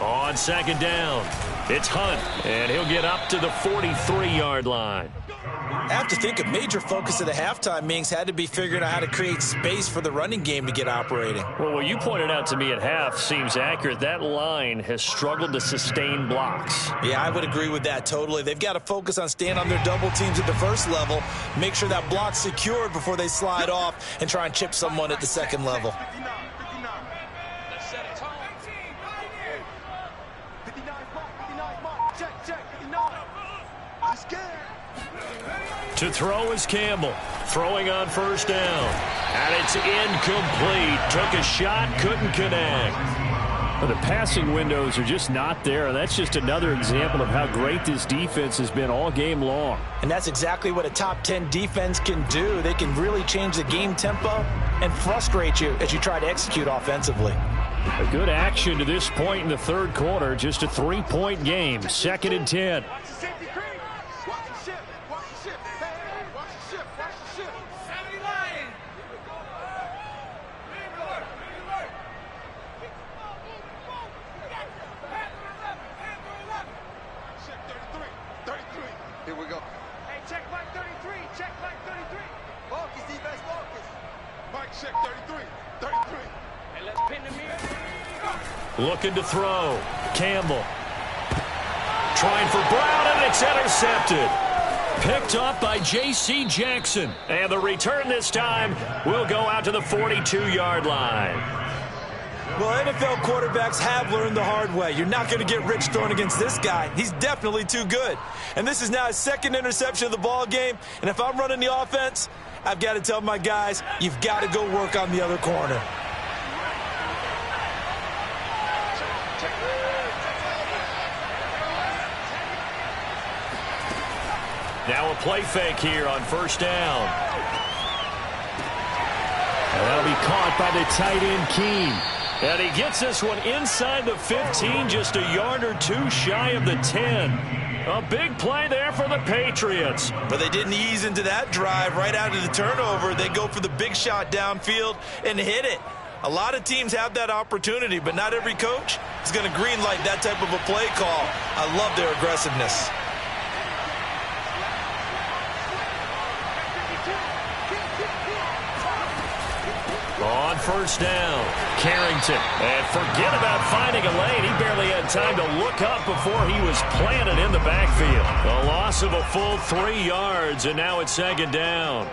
On 2nd down, it's Hunt, and he'll get up to the 43-yard line. I have to think a major focus of the halftime meetings had to be figuring out how to create space for the running game to get operating. Well, what you pointed out to me at half seems accurate. That line has struggled to sustain blocks. Yeah, I would agree with that totally. They've got to focus on staying on their double teams at the first level, make sure that block's secured before they slide off and try and chip someone at the second level. To throw is Campbell, throwing on first down. And it's incomplete. Took a shot, couldn't connect. Well, the passing windows are just not there. That's just another example of how great this defense has been all game long. And that's exactly what a top 10 defense can do. They can really change the game tempo and frustrate you as you try to execute offensively. A good action to this point in the third quarter. Just a 3-point game. 2nd and 10. Here we go. Hey, check Mike 33. Check Mike 33. Focus, defense, focus. Mike, check 33. 33. Hey, let's pin the mirror. Looking to throw. Campbell. Trying for Brown, and it's intercepted. Picked up by J.C. Jackson. And the return this time will go out to the 42-yard line. Well, NFL quarterbacks have learned the hard way. You're not going to get rich throwing against this guy. He's definitely too good. And this is now his 2nd interception of the ball game. And if I'm running the offense, I've got to tell my guys, you've got to go work on the other corner. Now a play fake here on first down. And that'll be caught by the tight end, Keene. And he gets this one inside the 15, just a yard or two shy of the 10. A big play there for the Patriots. But they didn't ease into that drive right out of the turnover. They go for the big shot downfield and hit it. A lot of teams have that opportunity, but not every coach is going to green light that type of a play call. I love their aggressiveness. On first down, Carrington. And forget about finding a lane. He barely had time to look up before he was planted in the backfield. A loss of a full 3 yards, and now it's second down.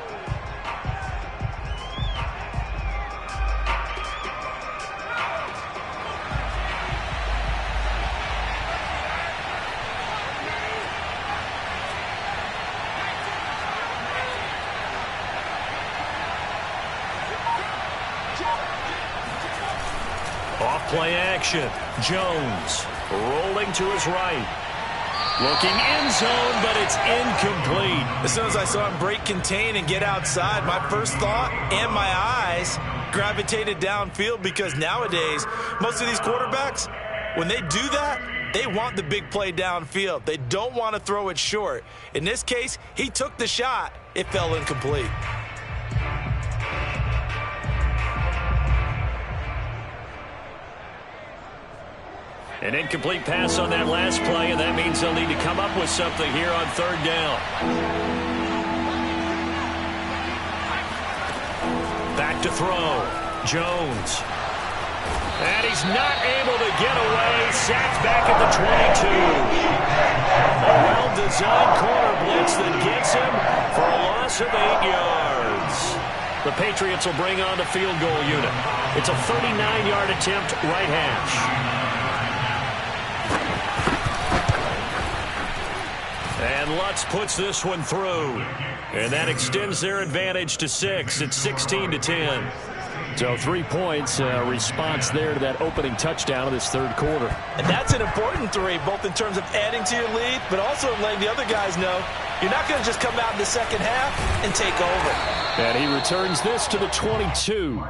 Play action. Jones rolling to his right. Looking end zone, but it's incomplete. As soon as I saw him break contain and get outside, my first thought and my eyes gravitated downfield, because nowadays, most of these quarterbacks, when they do that, they want the big play downfield. They don't want to throw it short. In this case, he took the shot. It fell incomplete. An incomplete pass on that last play, and that means they'll need to come up with something here on third down. Back to throw. Jones. And he's not able to get away. Sacked back at the 22. A well-designed corner blitz that gets him for a loss of 8 yards. The Patriots will bring on the field goal unit. It's a 39-yard attempt, right hash. And Lutz puts this one through. And that extends their advantage to 6. It's 16-10. So 3 points, response there to that opening touchdown of this third quarter. And that's an important 3, both in terms of adding to your lead, but also letting the other guys know you're not going to just come out in the second half and take over. And he returns this to the 22.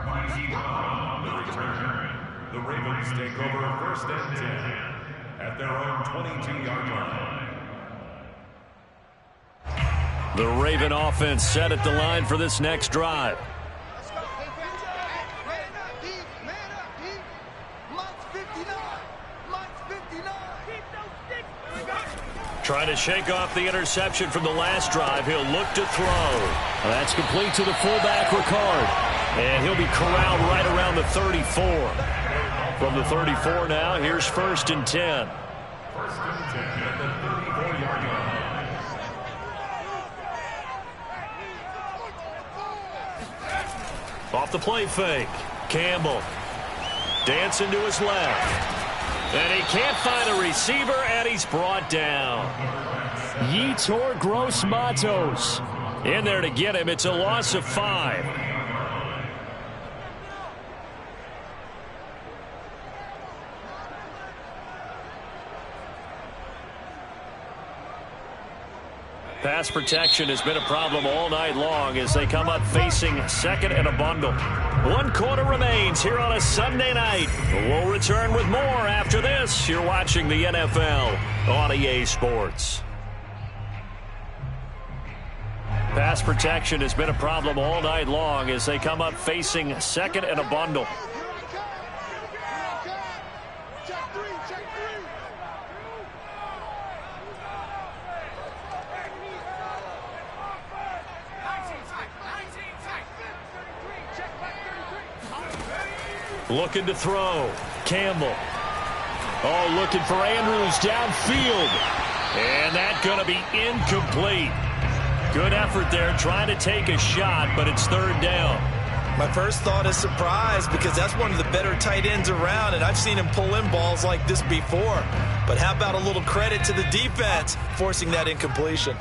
The Ravens take over first and 10 at their own 22-yard line. The Raven offense set at the line for this next drive. Trying to shake off the interception from the last drive. He'll look to throw. That's complete to the fullback, Ricard. And he'll be corralled right around the 34. From the 34 now, here's first and 10. First and 10 at the 34-yard line. Off the play fake. Campbell dancing to his left. And he can't find a receiver, and he's brought down. Yetur Gross-Matos in there to get him. It's a loss of 5. Pass protection has been a problem all night long as they come up facing second and a bundle. 1 quarter remains here on a Sunday night. We'll return with more after this. You're watching the NFL on EA Sports. Pass protection has been a problem all night long as they come up facing second and a bundle. Looking to throw. Campbell. Oh, looking for Andrews downfield. And that's going to be incomplete. Good effort there trying to take a shot, but it's third down. My first thought is surprise, because that's one of the better tight ends around, and I've seen him pull in balls like this before. But how about a little credit to the defense forcing that incompletion?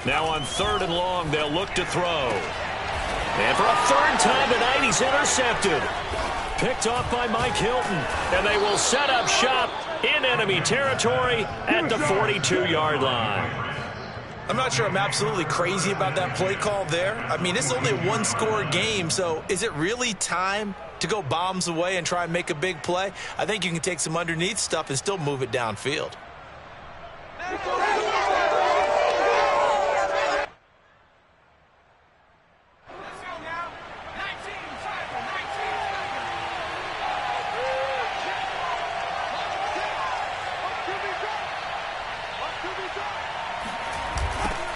Now on 3rd and long, they'll look to throw. And for a 3rd time tonight, he's intercepted. Picked off by Mike Hilton. And they will set up shop in enemy territory at the 42-yard line. I'm not sure I'm absolutely crazy about that play call there. I mean, it's only a one-score game, so is it really time to go bombs away and try and make a big play? I think you can take some underneath stuff and still move it downfield.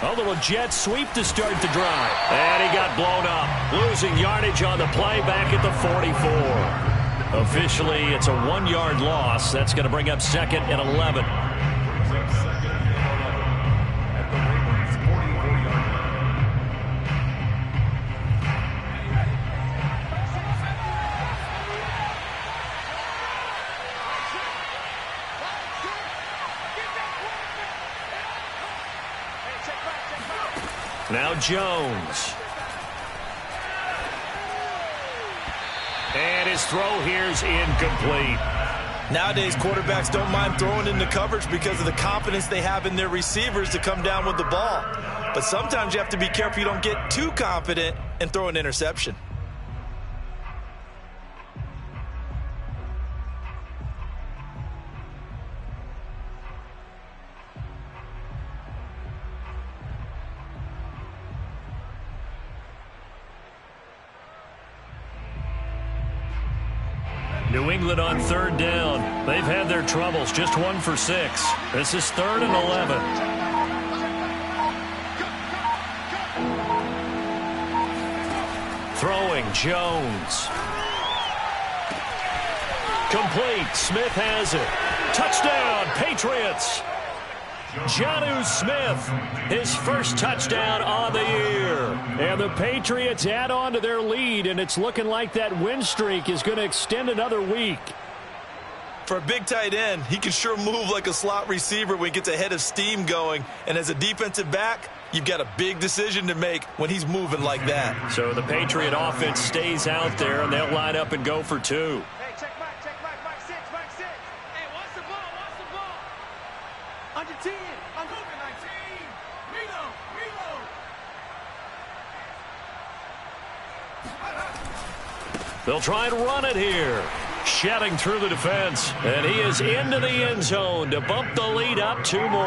A little jet sweep to start the drive. And he got blown up. Losing yardage on the play back at the 44. Officially, it's a 1-yard loss. That's going to bring up 2nd and 11. Now Jones. And his throw here's incomplete. Nowadays, quarterbacks don't mind throwing into coverage because of the confidence they have in their receivers to come down with the ball. But sometimes you have to be careful you don't get too confident and throw an interception. New England on 3rd down. They've had their troubles. Just 1 for 6. This is 3rd and 11. Throwing, Jones. Complete. Smith has it. Touchdown, Patriots. Jonnu Smith, his first touchdown on the year. And the Patriots add on to their lead, and it's looking like that win streak is going to extend another week. For a big tight end, he can sure move like a slot receiver when he gets a head of steam going. And as a defensive back, you've got a big decision to make when he's moving like that. So the Patriot offense stays out there, and they'll line up and go for 2. Hey, check back, Mike 6. Hey, watch the ball. Under 10. I'm moving 19. Reload. They'll try and run it here. Shedding through the defense. And he is into the end zone to bump the lead up 2 more.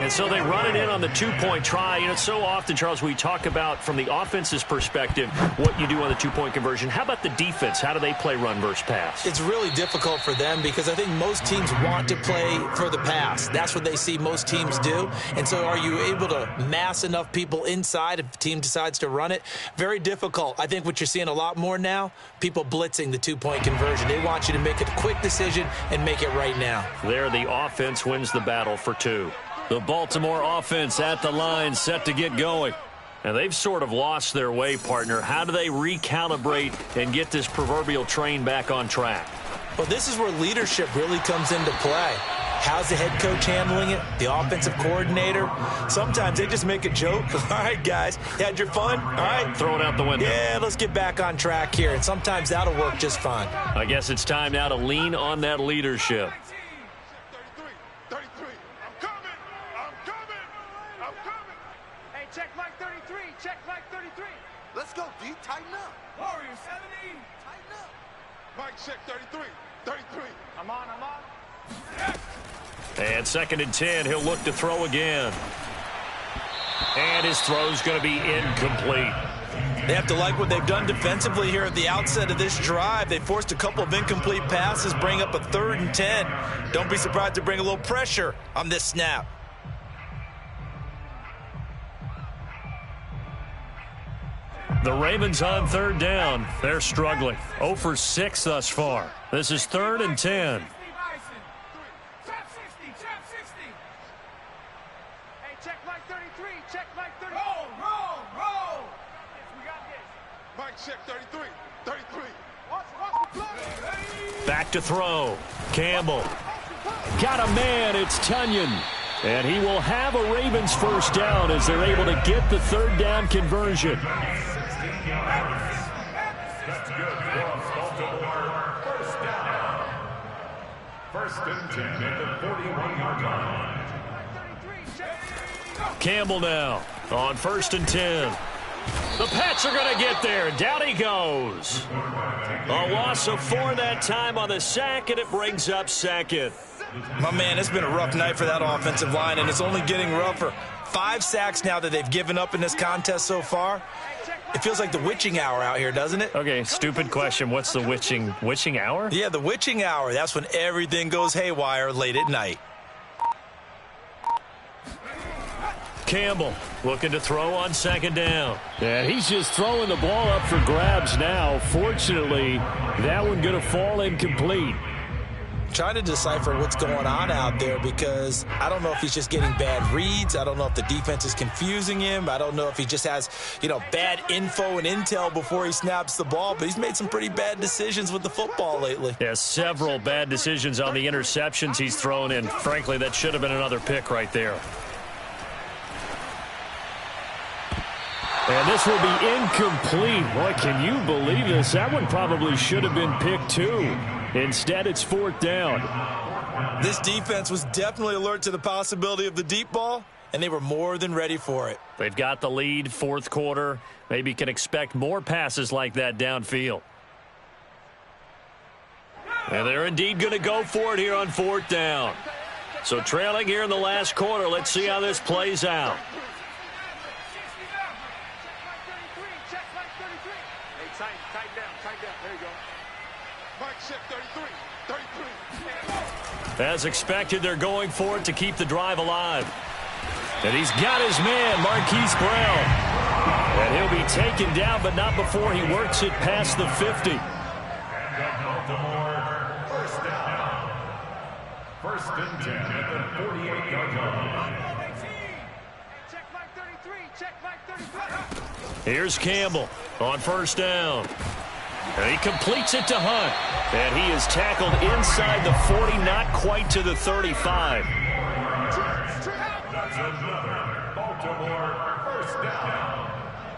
And so they run it in on the 2-point try. You know, so often, Charles, we talk about from the offense's perspective what you do on the 2-point conversion. How about the defense? How do they play run versus pass? It's really difficult for them because I think most teams want to play for the pass. That's what they see most teams do. And so are you able to mass enough people inside if the team decides to run it? Very difficult. I think what you're seeing a lot more now, people blitzing the 2-point conversion. They want you to make a quick decision and make it right now. There, the offense wins the battle for 2. The Baltimore offense at the line, set to get going. And they've sort of lost their way, partner. How do they recalibrate and get this proverbial train back on track? Well, this is where leadership really comes into play. How's the head coach handling it? The offensive coordinator? Sometimes they just make a joke. All right, guys, you had your fun? All right. Throw it out the window. Yeah, let's get back on track here. And sometimes that'll work just fine. I guess it's time now to lean on that leadership. 33. I'm coming. Hey, check Mike 33. Check Mike 33. Let's go, D. Tighten up. Warrior 70. Tighten up. Mike, check 33. I'm on. And 2nd and 10, he'll look to throw again. And his throw's going to be incomplete. They have to like what they've done defensively here at the outset of this drive. They forced a couple of incomplete passes, bring up a 3rd and 10. Don't be surprised to bring a little pressure on this snap. The Ravens on 3rd down. They're struggling. 0 for 6 thus far. This is 3rd and 10. Trap 60. Hey, check Mike 33. Check Mike 33. Roll. Yes, we got this. Mike, check 33. Watch the play. Back to throw. Campbell. Got a man. It's Tunyon. And he will have a Ravens first down as they're able to get the third down conversion. That's good. First down. First and 10 at the 41-yard line. Campbell now on 1st and 10. The Pats are going to get there. Down he goes. A loss of 4 that time on the sack, and it brings up second. My man, it's been a rough night for that offensive line, and it's only getting rougher. 5 sacks now that they've given up in this contest so far. It feels like the witching hour out here, doesn't it? Okay, stupid question. What's the witching hour? Yeah, the witching hour. That's when everything goes haywire late at night. Campbell looking to throw on 2nd down. And he's just throwing the ball up for grabs now. Fortunately, that one going to fall incomplete. Trying to decipher what's going on out there because I don't know if he's just getting bad reads. I don't know if the defense is confusing him. I don't know if he just has, bad info and intel before he snaps the ball. But he's made some pretty bad decisions with the football lately. Yeah, several bad decisions on the interceptions he's thrown in. Frankly, that should have been another pick right there. And this will be incomplete. Boy, can you believe this? That one probably should have been picked too. Instead, it's 4th down. This defense was definitely alert to the possibility of the deep ball, and they were more than ready for it. They've got the lead, 4th quarter. Maybe can expect more passes like that downfield. And they're indeed going to go for it here on 4th down. So trailing here in the last quarter. Let's see how this plays out. As expected, they're going for it to keep the drive alive. And he's got his man, Marquise Brown. And he'll be taken down, but not before he works it past the 50. First down. 1st and 10 at the 48-yard line. Here's Campbell on 1st down. And he completes it to Hunt. And he is tackled inside the 40, not quite to the 35. That's another Baltimore first down.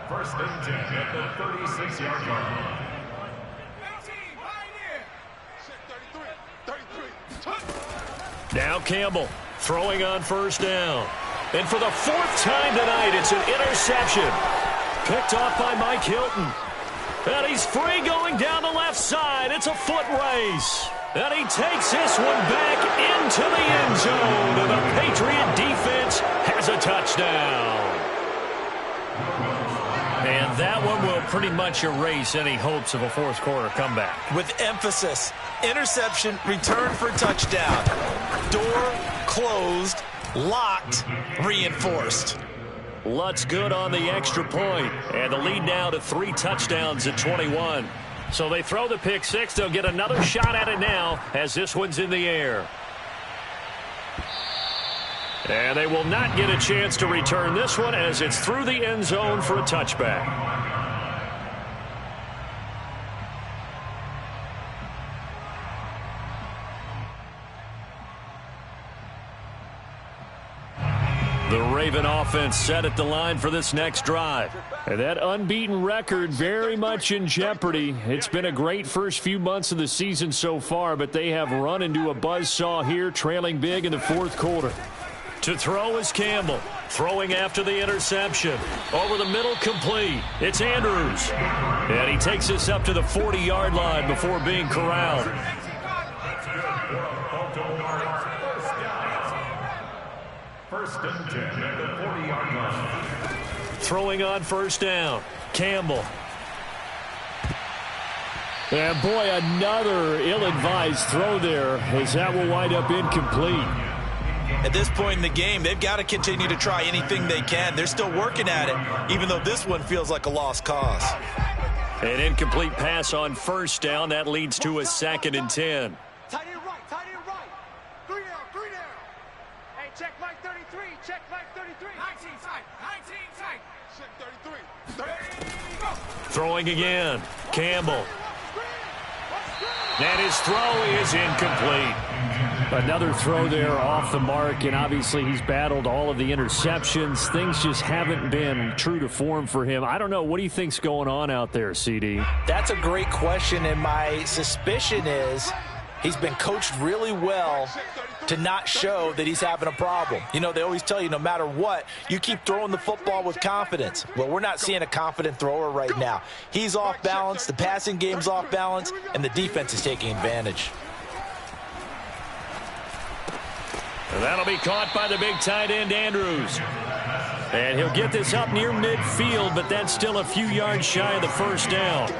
1st and 10 at the 36-yard line. Now Campbell throwing on 1st down. And for the 4th time tonight, it's an interception. Picked off by Mike Hilton. And he's free going down the left side. It's a foot race. And he takes this one back into the end zone. And the Patriot defense has a touchdown. And that one will pretty much erase any hopes of a 4th quarter comeback. With emphasis, interception, return for touchdown. Door closed, locked, reinforced. Lutz good on the extra point. And the lead now to 3 touchdowns at 21. So they throw the pick 6. They'll get another shot at it now as this one's in the air. And they will not get a chance to return this one as it's through the end zone for a touchback. The Raven offense set at the line for this next drive. And that unbeaten record very much in jeopardy. It's been a great first few months of the season so far, but they have run into a buzzsaw here, trailing big in the 4th quarter. To throw is Campbell. Throwing after the interception. Over the middle, complete. It's Andrews. And he takes this up to the 40-yard line before being corralled. First and 10 at the 40-yard line. Throwing on 1st down. Campbell. And boy, another ill-advised throw there as that will wind up incomplete. At this point in the game, they've got to continue to try anything they can. They're still working at it, even though this one feels like a lost cause. An incomplete pass on 1st down. That leads to a 2nd and 10. Tight end right, tight end right. 3 down, 3 down. Hey, check Mike 33, check Mike 33. 19 tight, 19 tight. Check 33. Throwing again. Campbell. And his throw is incomplete. Another throw there off the mark, and obviously he's battled all of the interceptions. Things just haven't been true to form for him. I don't know. What do you think's going on out there, CD? That's a great question, and my suspicion is he's been coached really well to not show that he's having a problem. You know, they always tell you no matter what, you keep throwing the football with confidence. Well, we're not seeing a confident thrower right now. He's off balance, the passing game's off balance, and the defense is taking advantage. And that'll be caught by the big tight end, Andrews. And he'll get this up near midfield, but that's still a few yards shy of the first down.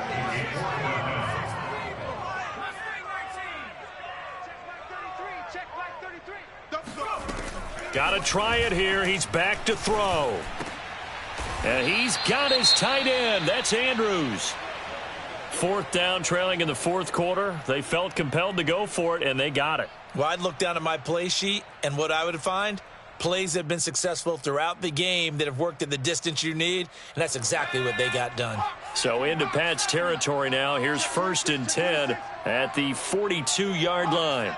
Got to try it here. He's back to throw. And he's got his tight end. That's Andrews. 4th down, trailing in the 4th quarter. They felt compelled to go for it, and they got it. Well, I'd look down at my play sheet, and what I would find, plays that have been successful throughout the game that have worked at the distance you need, and that's exactly what they got done. So into Pat's territory now. Here's 1st and 10 at the 42-yard line.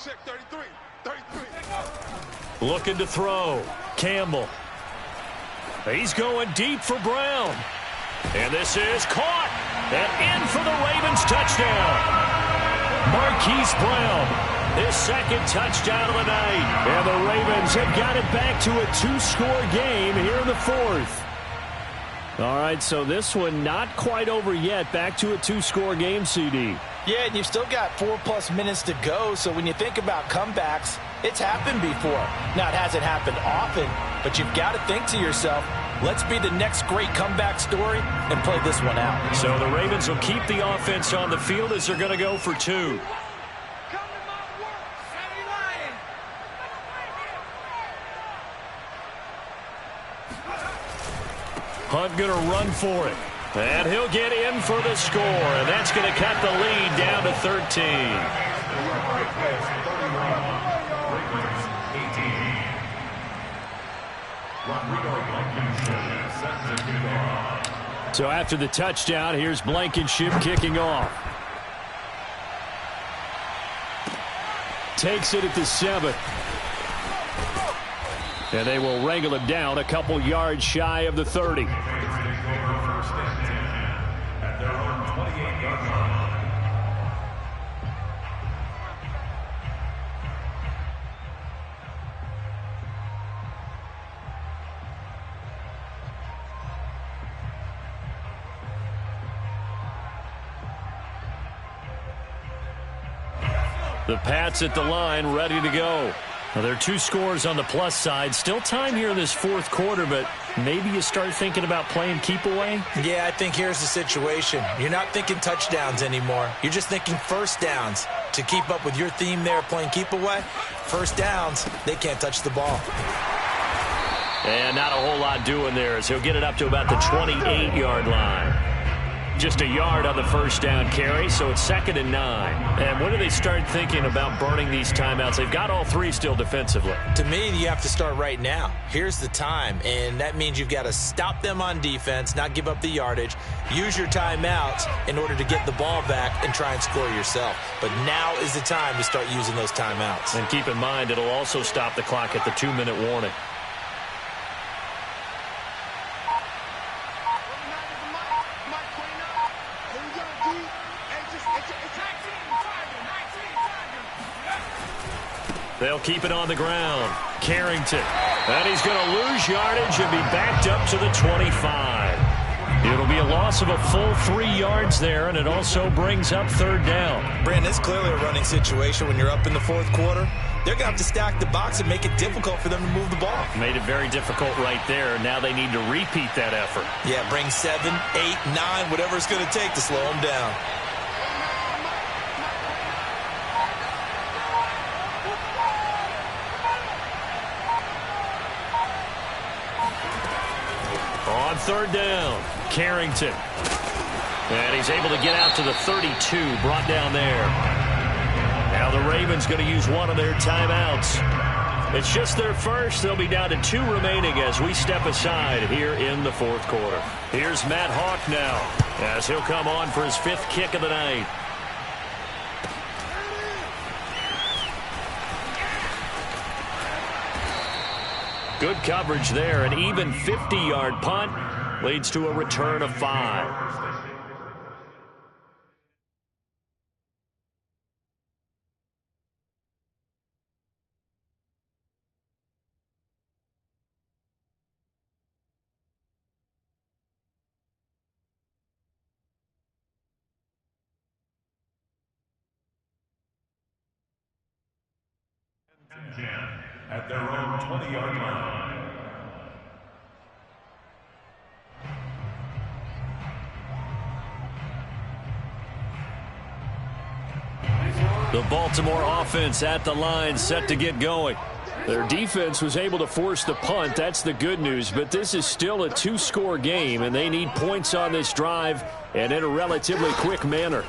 Check 33. Looking to throw. Campbell. He's going deep for Brown. And this is caught. And in for the Ravens touchdown. Marquise Brown. His 2nd touchdown of the night. And the Ravens have got it back to a 2-score game here in the 4th. All right, so this one not quite over yet. Back to a 2-score game, CD. Yeah, and you've still got 4+ minutes to go, so when you think about comebacks, it's happened before. Now, it hasn't happened often, but you've got to think to yourself, let's be the next great comeback story and play this one out. So the Ravens will keep the offense on the field as they're going to go for 2. Hunt going to run for it. And he'll get in for the score. And that's going to cut the lead down to 13. So after the touchdown, here's Blankenship kicking off. Takes it at the 7. And they will wrangle him down a couple yards shy of the 30. The Pats at the line, ready to go. Now, there are 2 scores on the plus side. Still time here in this 4th quarter, but maybe you start thinking about playing keep away? Yeah, I think here's the situation. You're not thinking touchdowns anymore. You're just thinking 1st downs. To keep up with your theme there, playing keep away, 1st downs, they can't touch the ball. And not a whole lot doing there as he'll get it up to about the 28-yard line. Just a yard on the 1st down carry, so it's 2nd and 9. And when do they start thinking about burning these timeouts? They've got all 3 still defensively. To me, you have to start right now. Here's the time, and that means you've got to stop them on defense, not give up the yardage, use your timeouts in order to get the ball back and try and score yourself. But now is the time to start using those timeouts. And keep in mind, it'll also stop the clock at the 2-minute warning. They'll keep it on the ground. Carrington. And he's going to lose yardage and be backed up to the 25. It'll be a loss of a full 3 yards there, and it also brings up 3rd down. Brandon, it's clearly a running situation when you're up in the 4th quarter. They're going to have to stack the box and make it difficult for them to move the ball. Made it very difficult right there. Now they need to repeat that effort. Yeah, bring 7, 8, 9, whatever it's going to take to slow them down. On 3rd down, Carrington. And he's able to get out to the 32, brought down there. Now the Ravens going to use one of their timeouts. It's just their first. They'll be down to 2 remaining as we step aside here in the fourth quarter. Here's Matt Hawk now as he'll come on for his 5th kick of the night. Good coverage there. An even 50-yard punt leads to a return of 5. At their own 20-yard line. The Baltimore offense at the line, set to get going. Their defense was able to force the punt. That's the good news. But this is still a 2-score game, and they need points on this drive and in a relatively quick manner.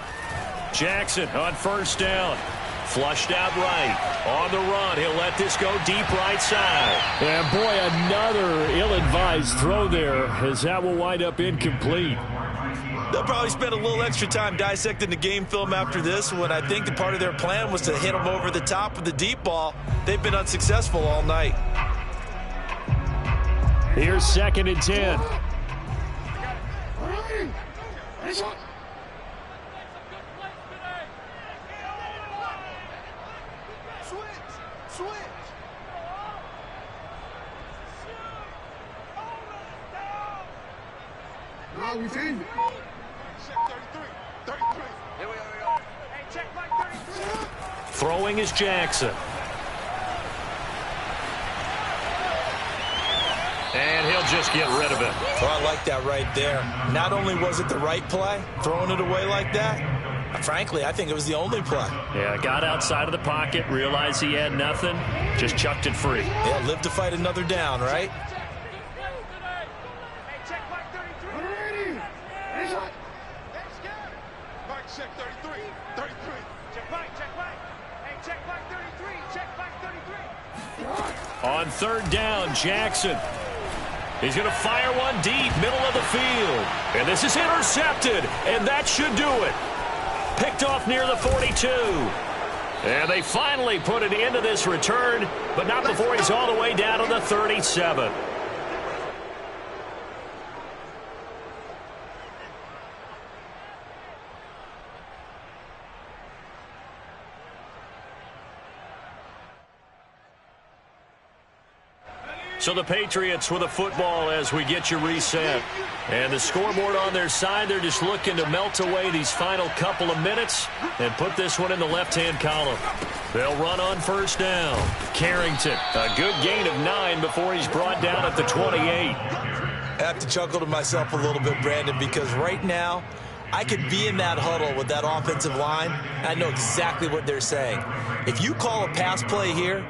Jackson on first down. Flushed out right. On the run, he'll let this go deep right side. And boy, another ill-advised throw there, as that will wind up incomplete. They'll probably spend a little extra time dissecting the game film after this when I think the part of their plan was to hit them over the top of the deep ball. They've been unsuccessful all night. Here's 2nd and 10. We changed it. Check 33. Here we go. Hey, check like 33. Throwing is Jackson. And he'll just get rid of it. Oh, I like that right there. Not only was it the right play, throwing it away like that, frankly, I think it was the only play. Yeah, got outside of the pocket, realized he had nothing, just chucked it free. Yeah, live to fight another down, right? Check 33. Check back. Hey, check back 33. Check back 33. On 3rd down, Jackson. He's going to fire one deep, middle of the field. And this is intercepted, and that should do it. Picked off near the 42. And they finally put an end to this return, but not before he's all the way down to the 37. So the Patriots with a football as we get you reset. And the scoreboard on their side, they're just looking to melt away these final couple of minutes and put this one in the left-hand column. They'll run on first down. Carrington, a good gain of 9 before he's brought down at the 28. I have to chuckle to myself a little bit, Brandon, because right now I could be in that huddle with that offensive line. I know exactly what they're saying. If you call a pass play here,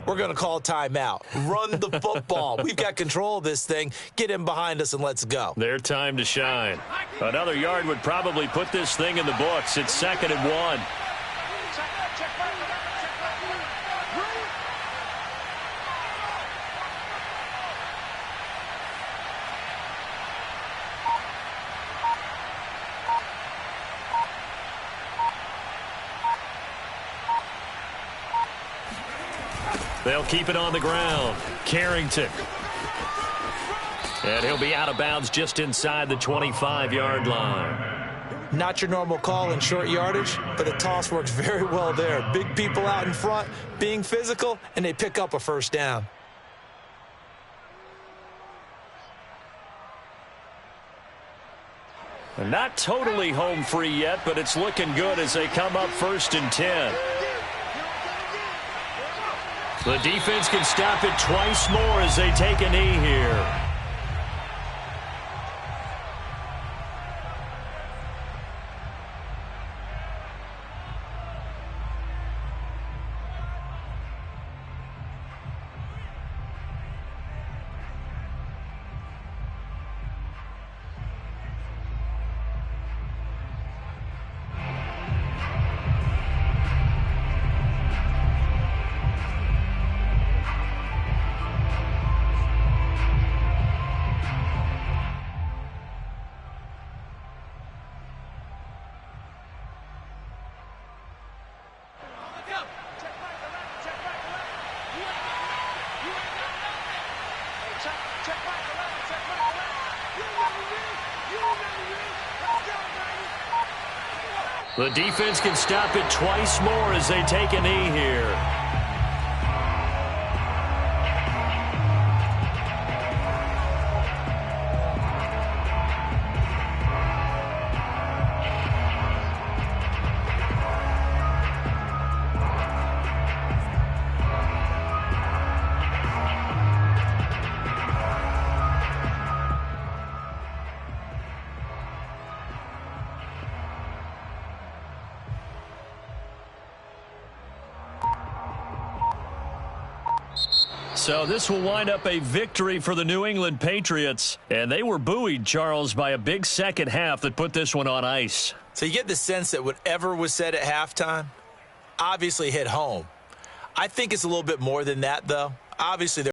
we're going to call timeout. Run the football. We've got control of this thing. Get in behind us and let's go. Their time to shine. Another yard would probably put this thing in the books. It's 2nd and 1. They'll keep it on the ground. Carrington. And he'll be out of bounds just inside the 25-yard line. Not your normal call in short yardage, but the toss works very well there. Big people out in front, being physical, and they pick up a first down. Not totally home free yet, but it's looking good as they come up 1st and 10. The defense can stop it twice more as they take a knee here. Check back 11, check back 11. You remember me? You remember me? Let's go, baby. The defense can stop it twice more as they take a knee here. So this will wind up a victory for the New England Patriots. And they were buoyed, Charles, by a big second half that put this one on ice. So you get the sense that whatever was said at halftime obviously hit home. I think it's a little bit more than that, though. Obviously,